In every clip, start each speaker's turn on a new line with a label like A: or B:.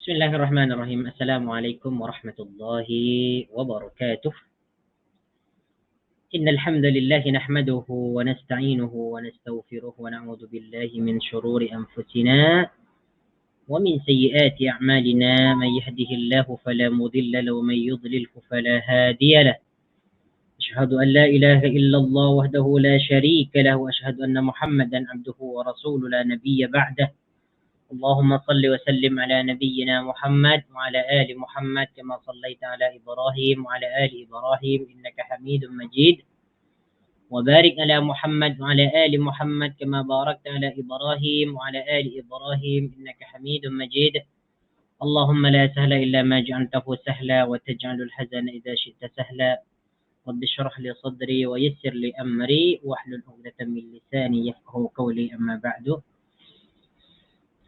A: Bismillahirrahmanirrahim. Assalamualaikum warahmatullahi wabarakatuh. Innal hamdalillah nahmaduhu wa nasta'inuhu wa nastaghfiruh wa na'udzu billahi min shururi anfusina wa min sayyiati a'malina. Man yahdihillahu fala mudilla lahu wa man yudlilhu fala hadiya lahu. Asyhadu an la ilaha illallah wahdahu la syarika lahu wa asyhadu anna Muhammadan 'abduhu wa rasuluhu la nabiyya ba'dahu. اللهم صل وسلم على نبينا محمد وعلى آل محمد كما صليت على إبراهيم وعلى آل إبراهيم إنك حميد مجيد وبارك على محمد وعلى آل محمد كما باركت على إبراهيم وعلى آل إبراهيم إنك حميد مجيد اللهم لا سهل إلا ما جعلته سهلا وتجعل الحزن إذا شئت سهلا رب اشرح لي صدري ويسر لي أمري واحلل عقدة من لساني يفقهوا قولي أما بعد.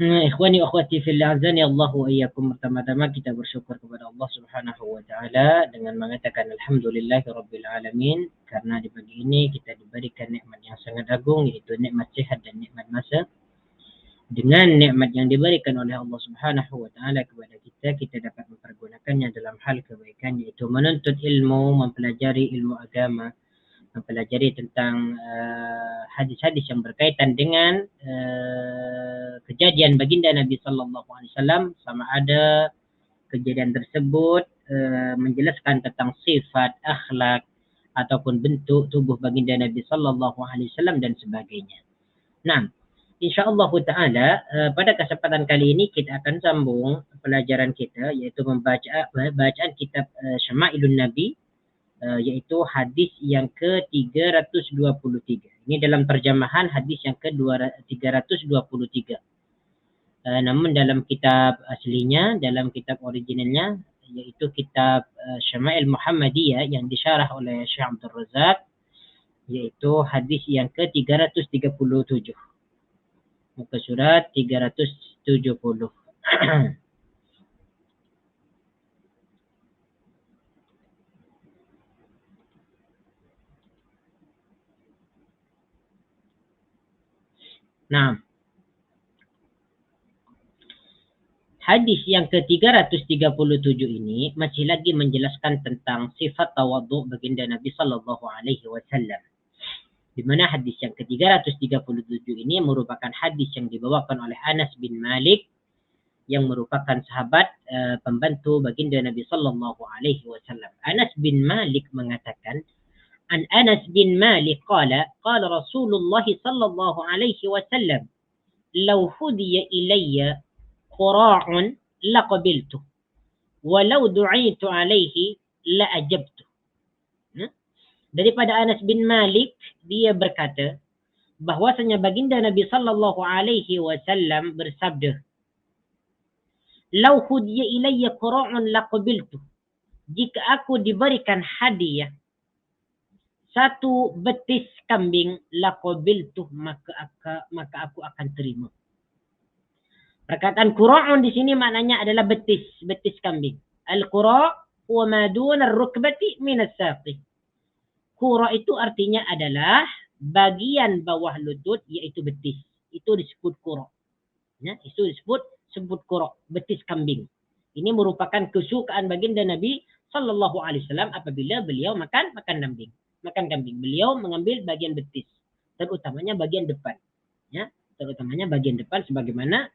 A: Ikhwani wa akhwati fillah azani Allah wa iyyakum. Pertama-tama kita bersyukur kepada Allah Subhanahu wa taala dengan mengatakan alhamdulillahi rabbil alamin, karena di pagi ini kita diberikan nikmat yang sangat agung, yaitu nikmat sehat dan nikmat masa. Dengan nikmat yang diberikan oleh Allah Subhanahu wa taala kepada kita, kita dapat mempergunakannya dalam hal kebaikan, yaitu menuntut ilmu, mempelajari ilmu agama, mempelajari tentang hadis-hadis yang berkaitan dengan kejadian baginda Nabi sallallahu alaihi wasallam, sama ada kejadian tersebut menjelaskan tentang sifat, akhlak ataupun bentuk tubuh baginda Nabi sallallahu alaihi wasallam dan sebagainya. Nah, insyaallah taala pada kesempatan kali ini kita akan sambung pelajaran kita, yaitu bacaan kitab Syama'ilun Nabi, yaitu hadis yang ke-323. Ini dalam terjemahan hadis yang ke-323. Namun dalam kitab aslinya, dalam kitab originalnya, yaitu kitab Syama'il Muhammadiyah yang disyarah oleh Syekh Abdul Razak, yaitu hadis yang ke-337. Muka surat 370. Nah, hadis yang ke-337 ini masih lagi menjelaskan tentang sifat tawadhu baginda Nabi sallallahu alaihi wasallam. Di mana hadis yang ke-337 ini merupakan hadis yang dibawakan oleh Anas bin Malik, yang merupakan sahabat pembantu baginda Nabi sallallahu alaihi wasallam. Anas bin Malik mengatakan, An Anas bin Malik qala Rasulullah sallallahu alaihi wasallam, "Law hudiya ilayya qura'un laqabiltu wa law du'itu alaihi la ajabtu." Daripada Anas bin Malik, dia berkata bahwasanya baginda Nabi sallallahu alaihi wasallam bersabda, "Law hudiya ilayya qura'un laqabiltu." Jika aku diberikan hadiah satu betis kambing, laqabiltu, maka aku akan terima. Perkataan qura'un di sini maknanya adalah betis kambing. Al-qura' huwa ma duna ar-rukbati min as-saqi. Qura' itu artinya adalah bagian bawah lutut, yaitu betis. Itu disebut qura'. Ya, itu disebut qura', betis kambing. Ini merupakan kesukaan baginda Nabi sallallahu alaihi wasallam apabila beliau makan kambing. Beliau mengambil bagian betis, terutamanya bagian depan. Ya, terutamanya bagian depan sebagaimana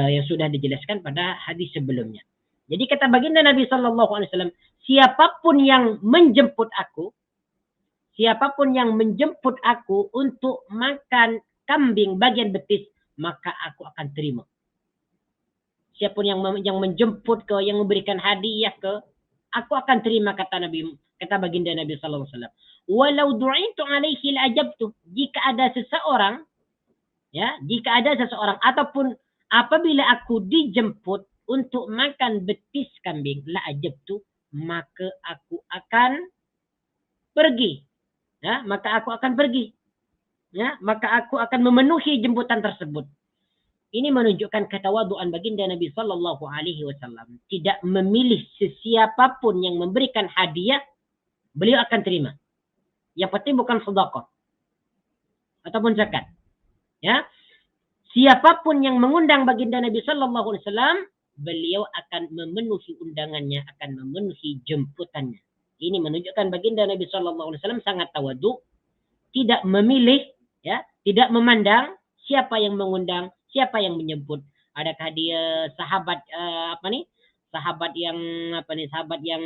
A: yang sudah dijelaskan pada hadis sebelumnya. Jadi kata baginda Nabi sallallahu alaihi wasallam, siapapun yang menjemput aku untuk makan kambing bagian betis, maka aku akan terima. Siapapun yang menjemput yang memberikan hadiah aku akan terima, kata baginda Nabi sallallahu alaihi wasallam. Walau du'itu alaihi la'ajabtu. Jika ada seseorang ataupun apabila aku dijemput untuk makan betis kambing, la'ajabtu, maka aku akan pergi. Ya, maka aku akan memenuhi jemputan tersebut. Ini menunjukkan ketawaduan baginda Nabi sallallahu alaihi wasallam. Tidak memilih sesiapapun yang memberikan hadiah, beliau akan terima. Yang penting bukan sedekah ataupun zakat. Ya. Siapapun yang mengundang baginda Nabi sallallahu alaihi wasallam, beliau akan memenuhi undangannya, akan memenuhi jemputannya. Ini menunjukkan baginda Nabi sallallahu alaihi wasallam sangat tawadhu, tidak memilih, ya, tidak memandang siapa yang mengundang, siapa yang menjemput. Adakah dia sahabat sahabat yang sahabat yang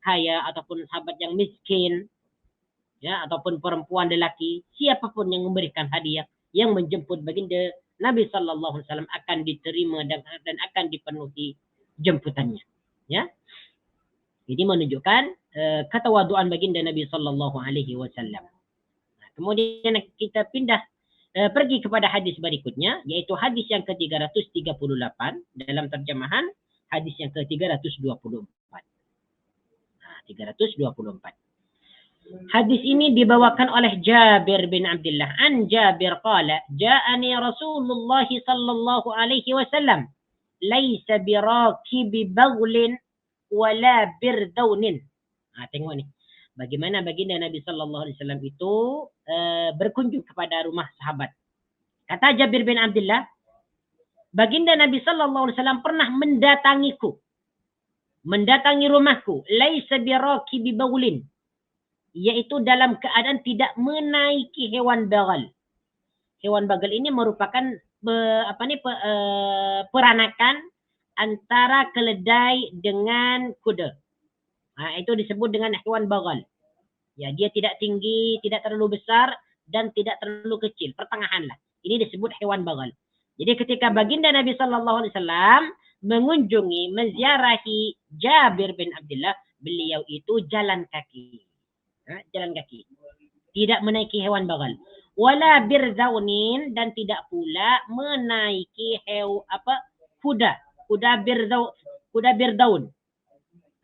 A: kaya ataupun sahabat yang miskin, ya, ataupun perempuan lelaki, siapapun yang memberikan hadiah, yang menjemput baginda Nabi sallallahu alaihi wasallam akan diterima dan akan dipenuhi jemputannya, ya. Jadi menunjukkan ketawaduan baginda Nabi sallallahu alaihi wasallam. Kemudian kita pindah pergi kepada hadis berikutnya, yaitu hadis yang ke-338 dalam terjemahan hadis yang ke-324. 324. Hadis ini dibawakan oleh Jabir bin Abdullah. An Jabir qala, ja'ani Rasulullah sallallahu alaihi wasallam, laisa birakibi baghlin wala birdaunin. Tengok ni. Bagaimana baginda Nabi sallallahu alaihi wasallam itu berkunjung kepada rumah sahabat. Kata Jabir bin Abdullah, baginda Nabi sallallahu alaihi wasallam pernah mendatangi rumahku, laisa birakibi baghlin, yaitu dalam keadaan tidak menaiki hewan bagal. Hewan bagal ini merupakan peranakan antara keledai dengan kuda. Itu disebut dengan hewan bagal. Ya, dia tidak tinggi, tidak terlalu besar dan tidak terlalu kecil, pertengahan lah. Ini disebut hewan bagal. Jadi ketika baginda Nabi sallallahu alaihi wasallam mengunjungi, menziarahi Jabir bin Abdullah, beliau itu jalan kaki. Jalan kaki. Tidak menaiki hewan bagal. Wala birzaunin, dan tidak pula menaiki kuda. Kuda birdaun.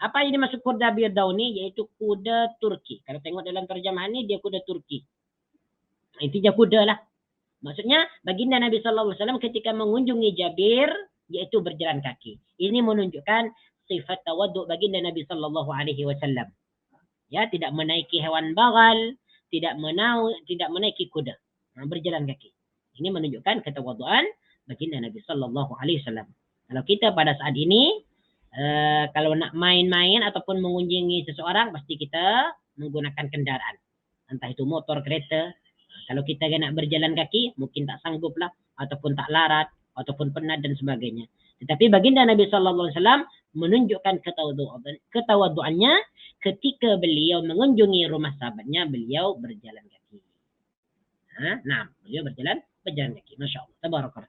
A: Apa ini maksud kuda birdaun ni? Yaitu kuda Turki. Kalau tengok dalam terjemahan ni, dia kuda Turki. Intinya kuda lah. Maksudnya baginda Nabi sallallahu alaihi wasallam ketika mengunjungi Jabir, yaitu berjalan kaki. Ini menunjukkan sifat tawaduk baginda Nabi sallallahu alaihi wasallam. Ya, tidak menaiki hewan bagal, tidak menaiki kuda, berjalan kaki. Ini menunjukkan ketawaduan baginda Nabi sallallahu alaihi wasallam. Kalau kita pada saat ini kalau nak main-main ataupun mengunjungi seseorang, pasti kita menggunakan kendaraan. Entah itu motor, kereta. Kalau kita nak berjalan kaki, mungkin tak sanggup lah, ataupun tak larat, ataupun penat dan sebagainya. Tetapi baginda Nabi sallallahu alaihi wasallam menunjukkan ketawaduannya ketika beliau mengunjungi rumah sahabatnya, beliau berjalan kaki. Beliau berjalan kaki. Masya Allah. Tabarakallah.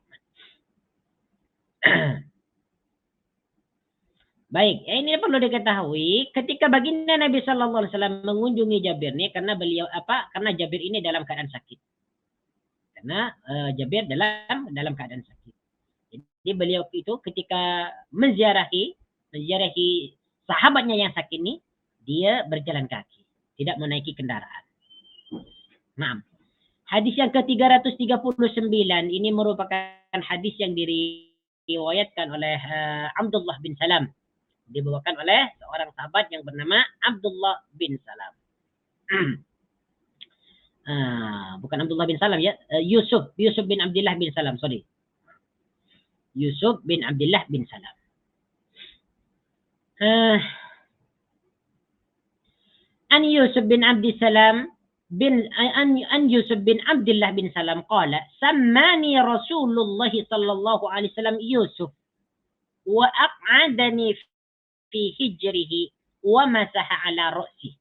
A: Baik, ini perlu diketahui ketika baginda Nabi sallallahu alaihi wasallam mengunjungi Jabir ni, karena beliau karena Jabir ini dalam keadaan sakit. Karena Jabir dalam keadaan sakit. Jadi beliau itu ketika menziarahi sahabatnya yang sakit ni, dia berjalan kaki, tidak menaiki kendaraan. Hadis yang ke-339 ini merupakan hadis yang diriwayatkan oleh Abdullah bin Salam. Dibawakan oleh seorang sahabat yang bernama Abdullah bin Salam. Bukan Abdullah bin Salam, ya. Yusuf bin Abdullah bin Salam, sorry. Yusuf bin Abdullah bin Salam. An Yusuf bin Abdullah bin Salam qala, sammani Rasulullah sallallahu alaihi wasallam Yusuf wa aq'adani fi hijrihi wa masaha ala ra'si.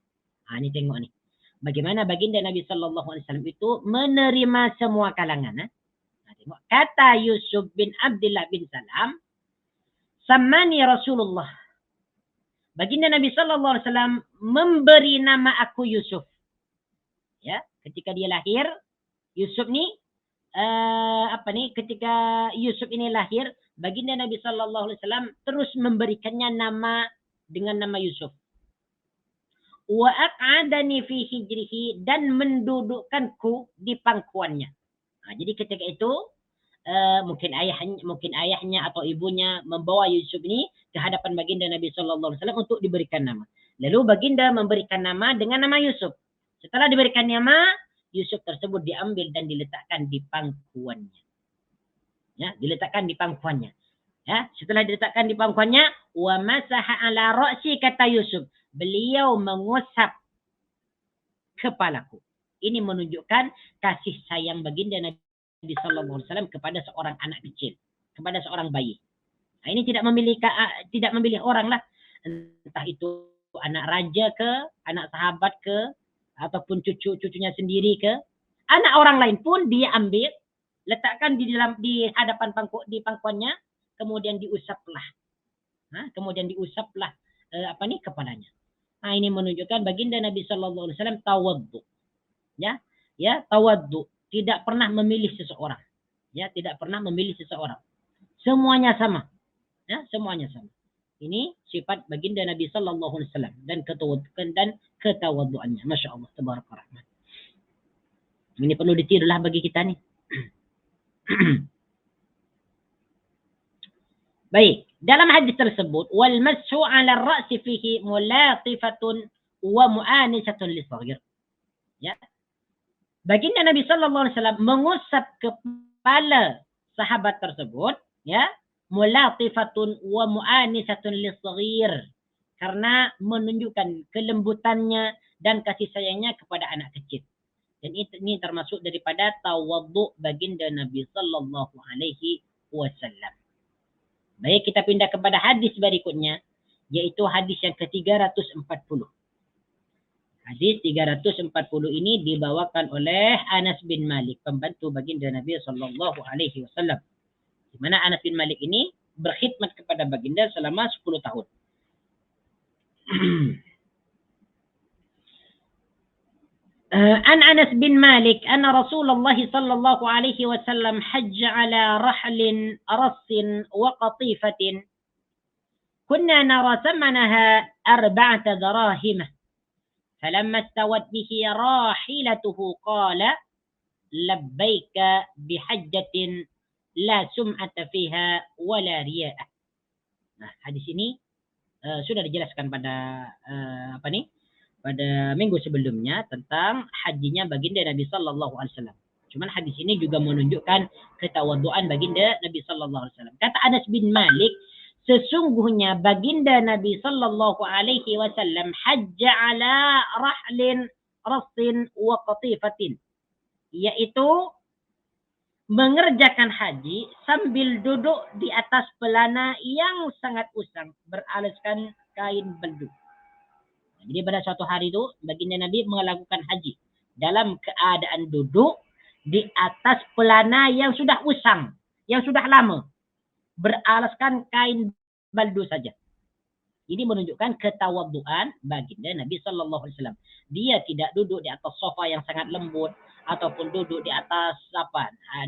A: Ini tengok ni. Bagaimana baginda Nabi sallallahu alaihi wasallam itu menerima semua kalangan. Tengok. Kata Yusuf bin Abdullah bin Salam, sammani Rasulullah. Baginda Nabi sallallahu alaihi wasallam memberi nama aku Yusuf. Ya, ketika dia lahir, Yusuf ni ketika Yusuf ini lahir, baginda Nabi sallallahu alaihi wasallam terus memberikannya nama dengan nama Yusuf. Wa aq'adani fi hijrihi, dan mendudukkanku di pangkuannya. Jadi ketika itu mungkin ayahnya atau ibunya membawa Yusuf ini ke hadapan baginda Nabi sallallahu alaihi wasallam untuk diberikan nama. Lalu baginda memberikan nama dengan nama Yusuf. Setelah diberikan nama, Yusuf tersebut diambil dan diletakkan di pangkuannya. Ya, diletakkan di pangkuannya. Ya, setelah diletakkan di pangkuannya, wa masaha ala ra'si, kata Yusuf, beliau mengusap kepalaku. Ini menunjukkan kasih sayang baginda Nabi sallallahu alaihi wasallam kepada seorang anak kecil, kepada seorang bayi. Nah, ini tidak memilih orang lah, entah itu anak raja ke, anak sahabat ke, ataupun cucu-cucunya sendiri ke, anak orang lain pun dia ambil, letakkan di hadapan pangkuannya, kemudian diusaplah. Kemudian diusaplah kepalanya. Nah, ini menunjukkan baginda Nabi sallallahu alaihi wasallam tawaddu. Ya, tawaddu, tidak pernah memilih seseorang. Ya, tidak pernah memilih seseorang. Semuanya sama. Ya, semuanya sama. Ini sifat baginda Nabi sallallahu alaihi wasallam dan ketawadduannya. Masya Allah, tabaraka rahman. Ini perlu ditirulah bagi kita nih. Baik, dalam hadis tersebut, wal mashu 'ala ar-ra'si fihi mulatifatun wa mu'anisatun lis-shaghir. Ya. Baginda Nabi sallallahu alaihi wasallam mengusap kepala sahabat tersebut, ya, mulatifatun wa mu'anisatun lis-shaghir, karena menunjukkan kelembutannya dan kasih sayangnya kepada anak kecil. Dan ini termasuk daripada tawaddu baginda Nabi sallallahu alaihi wasallam. Baik, kita pindah kepada hadis berikutnya, yaitu hadis yang ke-340. Hadis 340 ini dibawakan oleh Anas bin Malik, pembantu baginda Nabi sallallahu alaihi wasallam. Di mana Anas bin Malik ini berkhidmat kepada baginda selama 10 tahun. An Anas bin Malik anna Rasulullah sallallahu alaihi wasallam hajja ala rahlin rassin wa qatifatin kunna nara thamanaha 4 دراهم فلما استوت به راحلته قال لبيك بحجة لا سمعة فيها ولا رياء. Nah, hadis ini sudah dijelaskan pada pada minggu sebelumnya tentang hajinya baginda Nabi sallallahu alaihi wasallam. Cuman hadis ini juga menunjukkan ketawaduan baginda Nabi sallallahu alaihi wasallam. Kata Anas bin Malik, sesungguhnya baginda Nabi sallallahu alaihi wasallam hajja ala rahlin rassin wa qatifatin, yaitu mengerjakan haji sambil duduk di atas pelana yang sangat usang beralaskan kain beldu. Jadi pada suatu hari itu baginda Nabi melakukan haji dalam keadaan duduk di atas pelana yang sudah usang, yang sudah lama, beralaskan kain baldu saja. Ini menunjukkan ketawaduan baginda Nabi sallallahu alaihi wasallam. Dia tidak duduk di atas sofa yang sangat lembut ataupun duduk di atas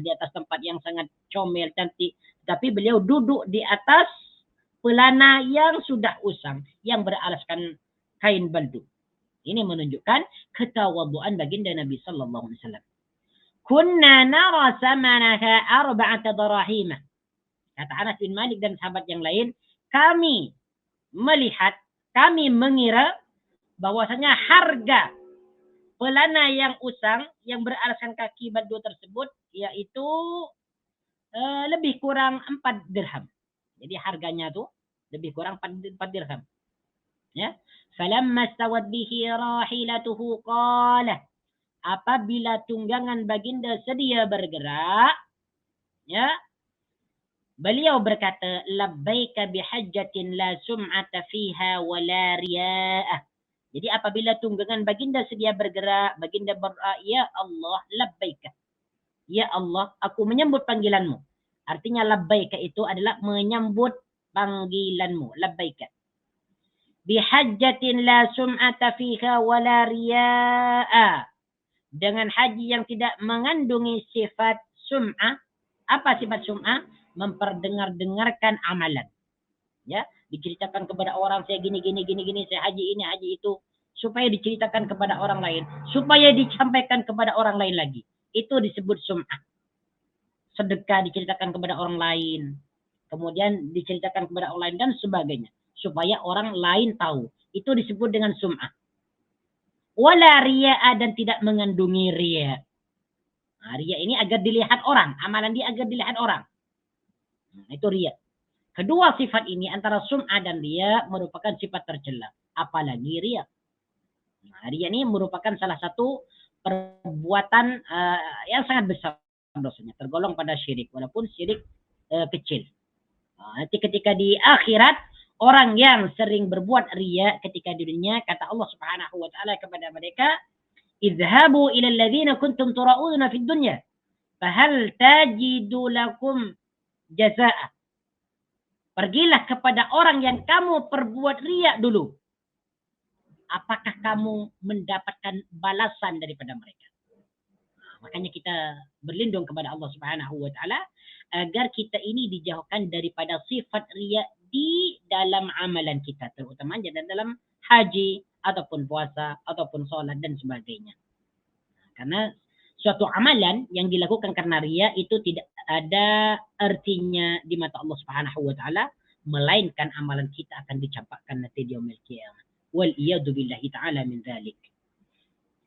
A: di atas tempat yang sangat comel cantik, tapi beliau duduk di atas pelana yang sudah usang, yang beralaskan kain baldu. Ini menunjukkan ketawaduan baginda Nabi sallallahu alaihi wasallam. Kunna nara samanaha 4 دراهم. Kata Anas bin Malik dan sahabat yang lain, kami mengira bahwasanya harga pelana yang usang yang beralaskan kaki baldu tersebut yaitu lebih kurang 4 dirham. Jadi harganya tuh lebih kurang 4 dirham. Ya. Falamma stawat bihi rahilatuhu qala, apabila tunggangan baginda sedia bergerak, ya, beliau berkata, labbaika bihajjatin la sum'ata fiha wa la riya'ah. Jadi apabila tunggangan baginda sedia bergerak, baginda berdoa, ya Allah, labbaika. Ya Allah, aku menyambut panggilanmu. Artinya labbaika itu adalah menyambut panggilanmu, labbaika. Bihajjatin la sum'ata fiha wa la riya'a, dengan haji yang tidak mengandungi sifat sum'ah. Apa sifat sum'ah? Memperdengar-dengarkan amalan. Ya, diceritakan kepada orang saya gini, saya haji ini, haji itu, supaya diceritakan kepada orang lain, supaya disampaikan kepada orang lain lagi. Itu disebut sum'ah. Sedekah diceritakan kepada orang lain, kemudian diceritakan kepada orang lain dan sebagainya, supaya orang lain tahu. Itu disebut dengan sum'ah. Wala riya'a, dan tidak mengandungi riya'. Nah, riya' ini agar dilihat orang, amalan dia agar dilihat orang. Nah, itu riya'. Kedua sifat ini antara sum'ah dan riya merupakan sifat tercela. Apalagi riya. Nah, riya ini merupakan salah satu perbuatan yang sangat besar dosanya. Tergolong pada syirik. Walaupun syirik kecil. Nanti ketika di akhirat, orang yang sering berbuat riya ketika di dunia, kata Allah Subhanahu wa taala kepada mereka, "Idhabu ila alladhina kuntum tura'una fid dunya, fahal tajidu lakum jazaa'a." Pergilah kepada orang yang kamu perbuat riya dulu. Apakah kamu mendapatkan balasan daripada mereka? Makanya kita berlindung kepada Allah Subhanahu wa taala agar kita ini dijauhkan daripada sifat riya di dalam amalan kita, terutama dalam haji ataupun puasa ataupun sholat dan sebagainya. Karena suatu amalan yang dilakukan karena riya itu tidak ada artinya di mata Allah Subhanahu wa taala, melainkan amalan kita akan dicampakkan nanti di yaumil qiyamah. Wal iyadu billahi taala min dzalik.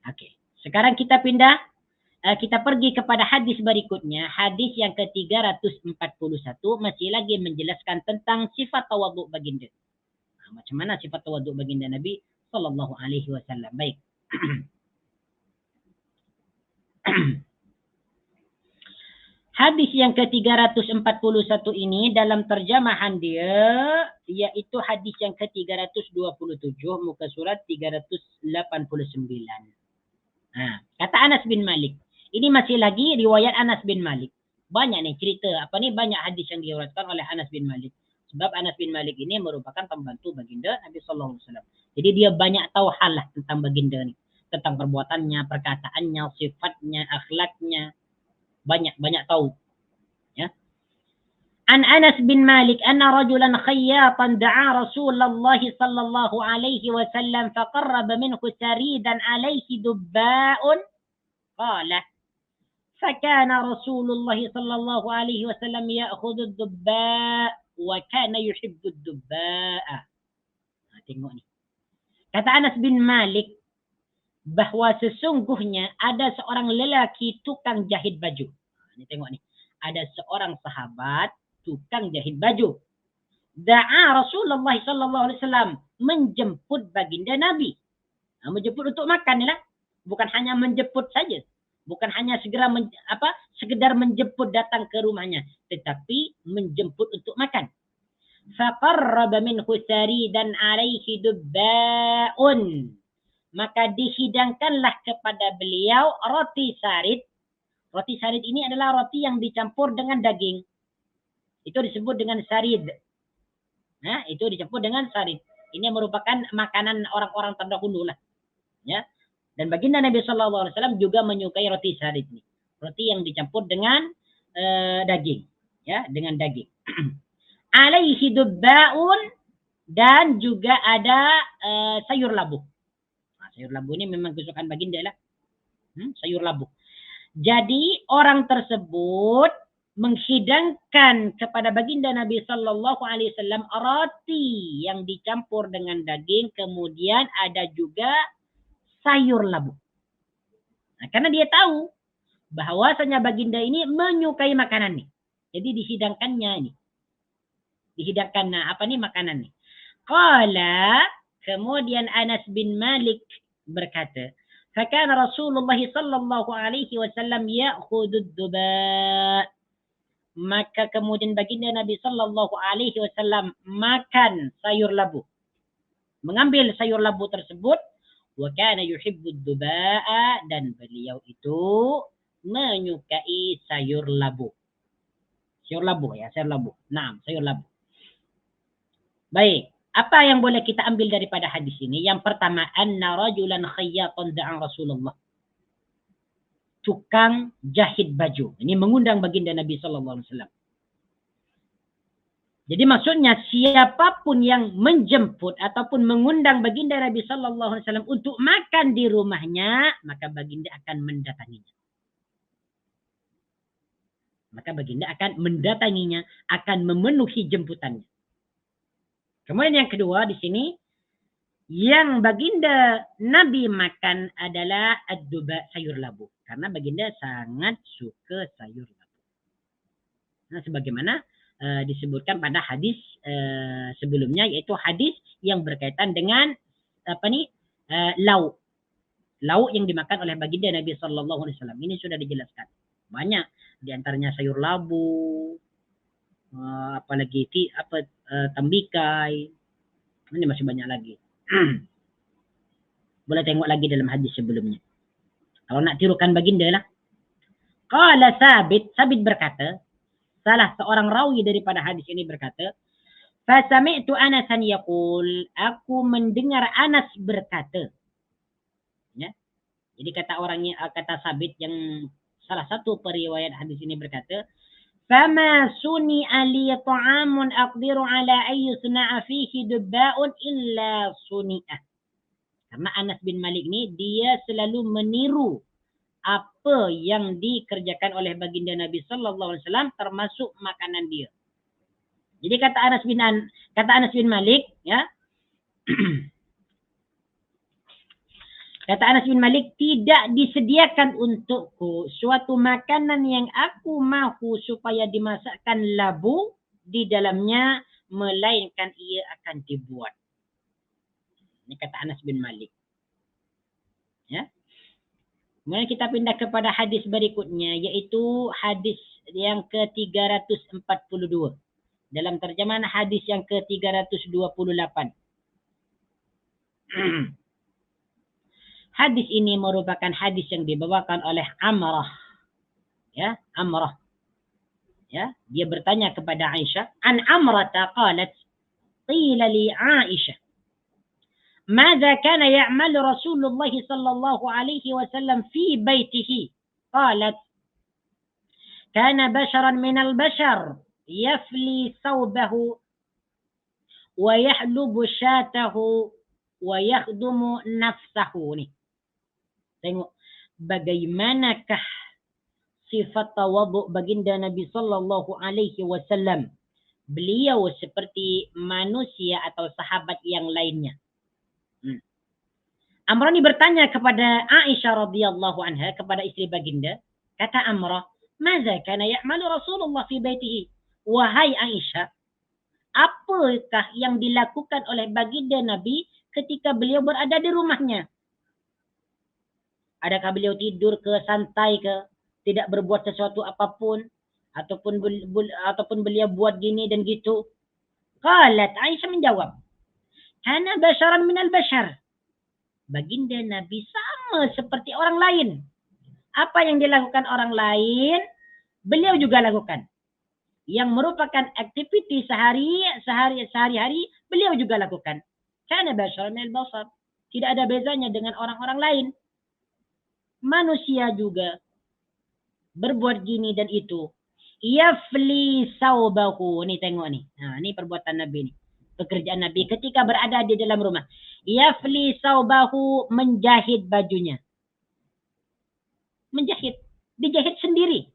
A: Oke, sekarang kita pindah, kita pergi kepada hadis berikutnya, hadis yang ke-341, masih lagi menjelaskan tentang sifat tawadhu baginda. Macam mana sifat tawadhu baginda Nabi sallallahu alaihi wasallam. Baik. Hadis yang ke-341 ini dalam terjemahan dia yaitu hadis yang ke-327 muka surat 389. Nah, kata Anas bin Malik. Ini masih lagi riwayat Anas bin Malik. Banyak nih cerita banyak hadis yang diriwayatkan oleh Anas bin Malik. Sebab Anas bin Malik ini merupakan pembantu baginda Nabi sallallahu alaihi wasallam. Jadi dia banyak tahu hal lah tentang baginda ni, tentang perbuatannya, perkataannya, sifatnya, akhlaknya. Banyak tahu. Ya. An Anas bin Malik anna rajulan khayyatan da'a Rasulullah sallallahu alaihi wasallam faqarraba minhu saridan alaihi dubba'un qala فكان رسول الله صلى الله عليه وسلم يأخذ الدباء وكان يحب الدباء. Tengok ni. Kata Anas bin Malik bahwa sesungguhnya ada seorang lelaki tukang jahit baju. Ini tengok ni. Ada seorang sahabat tukang jahit baju. Da'a Rasulullah sallallahu alaihi wasallam, menjemput baginda Nabi. Menjemput untuk makan lah. Bukan hanya menjemput saja. Bukan hanya sekedar menjemput datang ke rumahnya, tetapi menjemput untuk makan. Faqarraba minhu saridan alaihi dubba'un. Maka dihidangkanlah kepada beliau roti sarid. Roti sarid ini adalah roti yang dicampur dengan daging. Itu disebut dengan sarid. Nah, itu dicampur dengan sarid. Ini merupakan makanan orang-orang terdahulu lah. Ya. Dan baginda Nabi sallallahu alaihi wasallam juga menyukai roti sarid ini. Roti yang dicampur dengan daging, ya, dengan daging. Alaihi dubba'un, dan juga ada sayur labu. Nah, sayur labu ini memang kesukaan baginda lah. Sayur labu. Jadi orang tersebut menghidangkan kepada baginda Nabi sallallahu alaihi wasallam roti yang dicampur dengan daging, kemudian ada juga sayur labu. Nah, karena dia tahu bahwasanya baginda ini menyukai makanan ini. Jadi dihidangkannya ini. Dihidangkan makanan ini. Qala, kemudian Anas bin Malik berkata, "Fakana Rasulullah sallallahu alaihi wasallam ya'khudud duba." Maka kemudian baginda Nabi sallallahu alaihi wasallam makan sayur labu. Mengambil sayur labu tersebut. Wa kana yuhibbud duba'a, dan beliau itu menyukai sayur labu. Sayur labu ya, sayur labu. Naam, sayur labu. Baik, apa yang boleh kita ambil daripada hadis ini? Yang pertama, anna rajulan khayyatan da'a Rasulullah. Tukang jahit baju. Ini mengundang baginda Nabi sallallahu alaihi wasallam. Jadi maksudnya siapapun yang menjemput ataupun mengundang baginda Nabi sallallahu alaihi wasallam untuk makan di rumahnya, maka baginda akan mendatanginya. Maka baginda akan mendatanginya, akan memenuhi jemputannya. Kemudian yang kedua di sini, yang baginda Nabi makan adalah ad-duba, sayur labu. Karena baginda sangat suka sayur labu. Nah, sebagaimana disebutkan pada hadis sebelumnya, yaitu hadis yang berkaitan dengan lauk. Lauk yang dimakan oleh baginda Nabi Sallallahu Alaihi Wasallam. Ini sudah dijelaskan. Banyak, diantaranya sayur labu, apalagi tambikai. Ini masih banyak lagi. Boleh tengok lagi dalam hadis sebelumnya. Kalau nak tirukan baginda lah. Qala Sabit berkata, salah seorang rawi daripada hadis ini berkata, Fasami'tu Anasan yaqul, aku mendengar Anas berkata. Ya. Jadi kata Sabit yang salah satu periwayat hadis ini berkata, Fama suni'a li ta'amun aqdiru ala ayyusna'a fihi dubba'un illa suni'ah. Karena Anas bin Malik ni dia selalu meniru apa yang dikerjakan oleh baginda Nabi Sallallahu Alaihi Wasallam termasuk makanan dia. Jadi kata Anas bin Malik, ya. Kata Anas bin Malik, tidak disediakan untukku suatu makanan yang aku mahu supaya dimasakkan labu di dalamnya, melainkan ia akan dibuat. Ini kata Anas bin Malik. Ya. Kemudian kita pindah kepada hadis berikutnya, yaitu hadis yang ke-342. Dalam terjemahan hadis yang ke-328. Hadis ini merupakan hadis yang dibawakan oleh Amrah. Ya, Amrah. Ya, dia bertanya kepada Aisyah, "An Amrata qalat, qila li Aisyah, ماذا كان يعمل رسول الله صلى الله عليه وسلم في بيته؟ قالت كان بشرا من البشر يفلي ثوبه ويحلب شاته ويخدم نفسه." Nih. Tengok bagaimanakah sifat tawadhu baginda Nabi sallallahu alaihi wasallam. Beliau seperti manusia atau sahabat yang lainnya. Amrah ini bertanya kepada Aisyah radhiyallahu anha, kepada istri baginda. Kata Amrah, "Maza kana ya'malu Rasulullah fi baitihi?" Wahai Aisyah, apakah yang dilakukan oleh baginda Nabi ketika beliau berada di rumahnya? Adakah beliau tidur ke, santai ke, tidak berbuat sesuatu apapun, ataupun beliau buat gini dan gitu? Qalat, Aisyah menjawab, "Kana basharan minal bashar." Baginda Nabi sama seperti orang lain. Apa yang dilakukan orang lain, beliau juga lakukan. Yang merupakan aktiviti sehari-hari, beliau juga lakukan. Kana basharan minal bashar. Tidak ada bezanya dengan orang-orang lain. Manusia juga berbuat gini dan itu. Yafli saubahu. Nih tengok nih. Nah, ini perbuatan Nabi nih. Pekerjaan Nabi ketika berada di dalam rumah. Yafli saubahu, menjahit bajunya. Menjahit. Dijahit sendiri.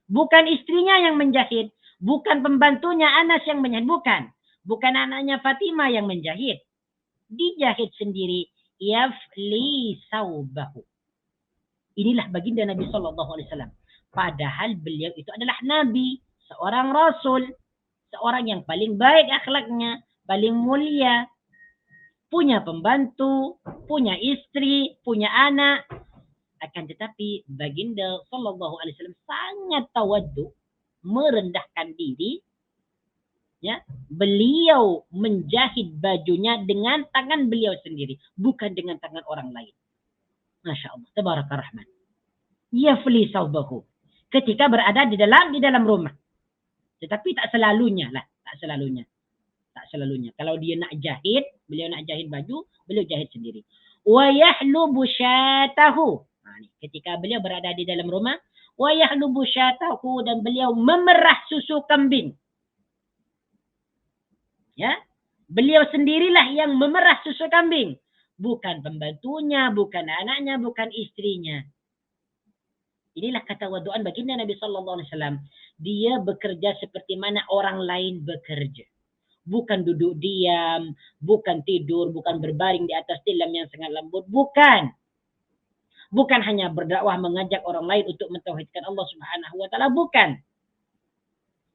A: Bukan istrinya yang menjahit. Bukan pembantunya Anas yang menjahit. Bukan anaknya Fatimah yang menjahit. Dijahit sendiri. Yafli saubahu. Inilah baginda Nabi Sallallahu Alaihi Wasallam. Padahal beliau itu adalah Nabi. Seorang Rasul. Seorang yang paling baik akhlaknya. Paling mulia. Punya pembantu. Punya istri. Punya anak. Akan tetapi baginda Sallallahu Alaihi Wasallam sangat tawaddu. Merendahkan diri. Ya, beliau menjahit bajunya dengan tangan beliau sendiri. Bukan dengan tangan orang lain. Masya Allah. Tabaraka Rahman. Yafli saubahu. Ketika berada di dalam rumah. Tetapi tak selalunya lah. Tak selalunya. Kalau dia nak jahit, beliau nak jahit baju, beliau jahit sendiri. Wa yahlubu syatahu. Ketika beliau berada di dalam rumah, wa yahlubu syatahu, dan beliau memerah susu kambing. Ya. Beliau sendirilah yang memerah susu kambing. Bukan pembantunya, bukan anaknya, bukan istrinya. Inilah ketawaduan baginda Nabi Sallallahu Alaihi Wasallam. Dia bekerja seperti mana orang lain bekerja. Bukan duduk diam, bukan tidur, bukan berbaring di atas tilam yang sangat lembut. Bukan. Bukan hanya berdakwah mengajak orang lain untuk mentauhidkan Allah Subhanahu Wa Taala. Bukan.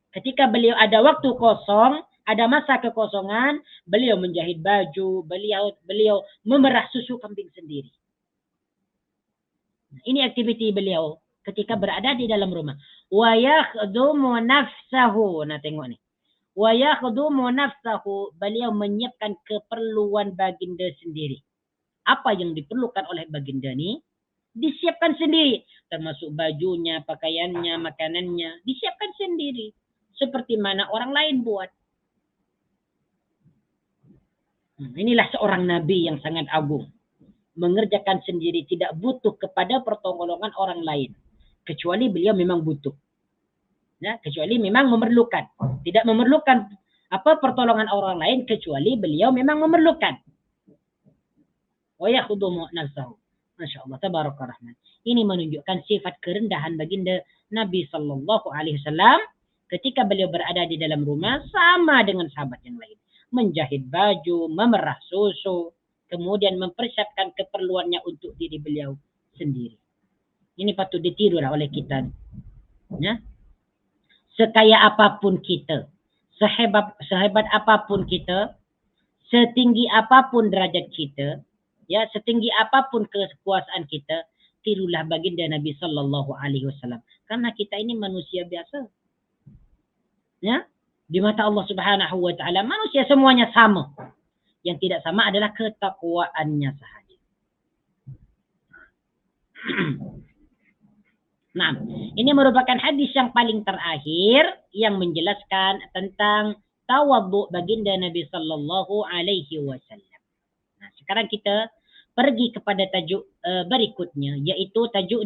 A: Ketika beliau ada waktu kosong, ada masa kekosongan, beliau menjahit baju, beliau memerah susu kambing sendiri. Ini aktiviti beliau ketika berada di dalam rumah. Wa yakhdumu nafsahu. Nah, tengok ni. Wa yakhdumu nafsahu. Beliau menyiapkan keperluan baginda sendiri. Apa yang diperlukan oleh baginda ni disiapkan sendiri, termasuk bajunya, pakaiannya, makanannya, disiapkan sendiri seperti mana orang lain buat. Inilah seorang nabi yang sangat agung, mengerjakan sendiri, tidak butuh kepada pertolongan orang lain, kecuali beliau memang butuh, ya, kecuali memang memerlukan, tidak memerlukan pertolongan orang lain kecuali beliau memang memerlukan. Wa yakhudumu nafsahu. Masya Allah, tabaraka rahman. Ini menunjukkan sifat kerendahan baginda Nabi Sallallahu Alaihi Wasallam ketika beliau berada di dalam rumah sama dengan sahabat yang lain. Menjahit baju, memerah susu, kemudian mempersiapkan keperluannya untuk diri beliau sendiri. Ini patut ditirulah oleh kita. Ya? Sekaya apapun kita, sehebat apapun kita, setinggi apapun derajat kita, ya, setinggi apapun kekuasaan kita, tirulah baginda Nabi Sallallahu Alaihi Wasallam. Karena kita ini manusia biasa. Ya, di mata Allah Subhanahu Wa Taala manusia semuanya sama. Yang tidak sama adalah ketakwaannya sahaja. Nah, ini merupakan hadis yang paling terakhir yang menjelaskan tentang tawadhu baginda Nabi Sallallahu Alaihi Wasallam. Nah, sekarang kita pergi kepada tajuk berikutnya, yaitu tajuk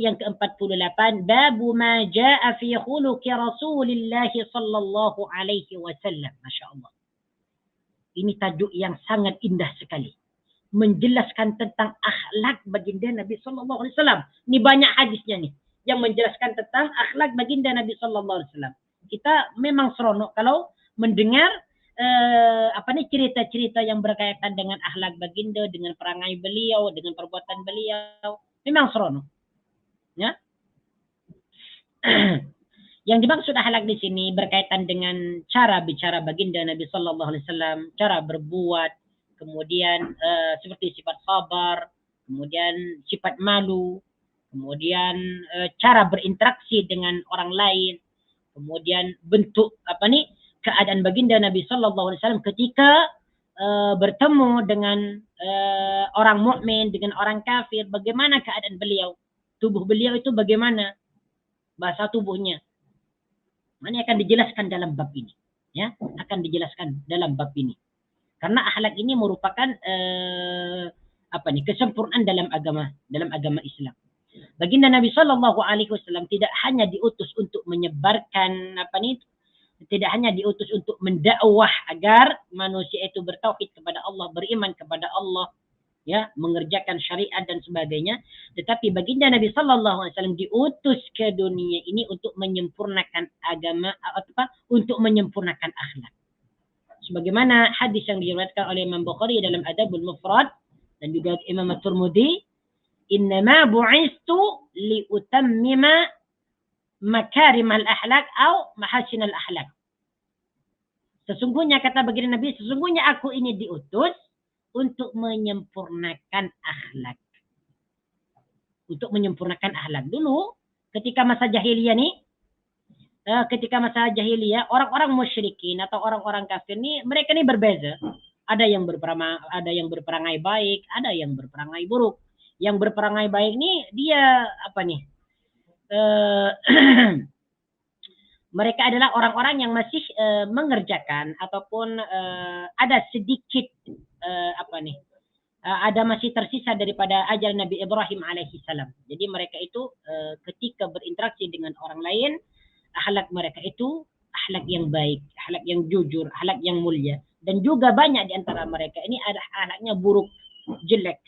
A: yang ke-48, babu ma jaa fi khuluqi Rasulillah sallallahu alaihi wasallam. Masya-Allah. Ini tajuk yang sangat indah sekali, menjelaskan tentang akhlak baginda Nabi sallallahu alaihi wasallam. Ini banyak hadisnya nih yang menjelaskan tentang akhlak baginda Nabi sallallahu alaihi wasallam. Kita memang seronok kalau mendengar cerita-cerita yang berkaitan dengan akhlak baginda, dengan perangai beliau, dengan perbuatan beliau, memang seronok. Ya. Yang dimaksud akhlak di sini berkaitan dengan cara bicara baginda Nabi Sallallahu Alaihi Wasallam, cara berbuat, kemudian seperti sifat sabar, kemudian sifat malu, kemudian cara berinteraksi dengan orang lain, kemudian bentuk keadaan baginda Nabi Sallallahu Alaihi Wasallam ketika bertemu dengan orang mukmin, dengan orang kafir, bagaimana keadaan beliau, tubuh beliau itu bagaimana, bahasa tubuhnya. Ini akan dijelaskan dalam bab ini, ya, akan dijelaskan dalam bab ini. Karena akhlak ini merupakan kesempurnaan dalam agama Islam. Baginda Nabi Sallallahu Alaihi Wasallam tidak hanya diutus untuk menyebarkan tidak hanya diutus untuk mendakwah agar manusia itu bertauhid kepada Allah, beriman kepada Allah, ya, mengerjakan syariat dan sebagainya, tetapi baginda Nabi Sallallahu Alaihi Wasallam diutus ke dunia ini untuk menyempurnakan agama, untuk menyempurnakan akhlak. Sebagaimana hadis yang diriwayatkan oleh Imam Bukhari dalam Adabul Mufrad dan juga Imam At-Tirmidzi, "Innama bu'istu liutammima makarimal akhlak atau mahasinal akhlak." Sesungguhnya, kata baginda Nabi, sesungguhnya aku ini diutus untuk menyempurnakan akhlak. Untuk menyempurnakan akhlak. Dulu ketika masa jahiliyah nih, orang-orang musyrikin atau orang-orang kafir nih, mereka nih berbeza. Ada yang berperangai baik, ada yang berperangai buruk. Yang berperangai baik nih dia mereka adalah orang-orang yang masih mengerjakan ataupun ada sedikit ada masih tersisa daripada ajaran Nabi Ibrahim alaihi salam. Jadi mereka itu ketika berinteraksi dengan orang lain, akhlak mereka itu akhlak yang baik, akhlak yang jujur, akhlak yang mulia. Dan juga banyak di antara mereka ini ada akhlaknya buruk, jelek.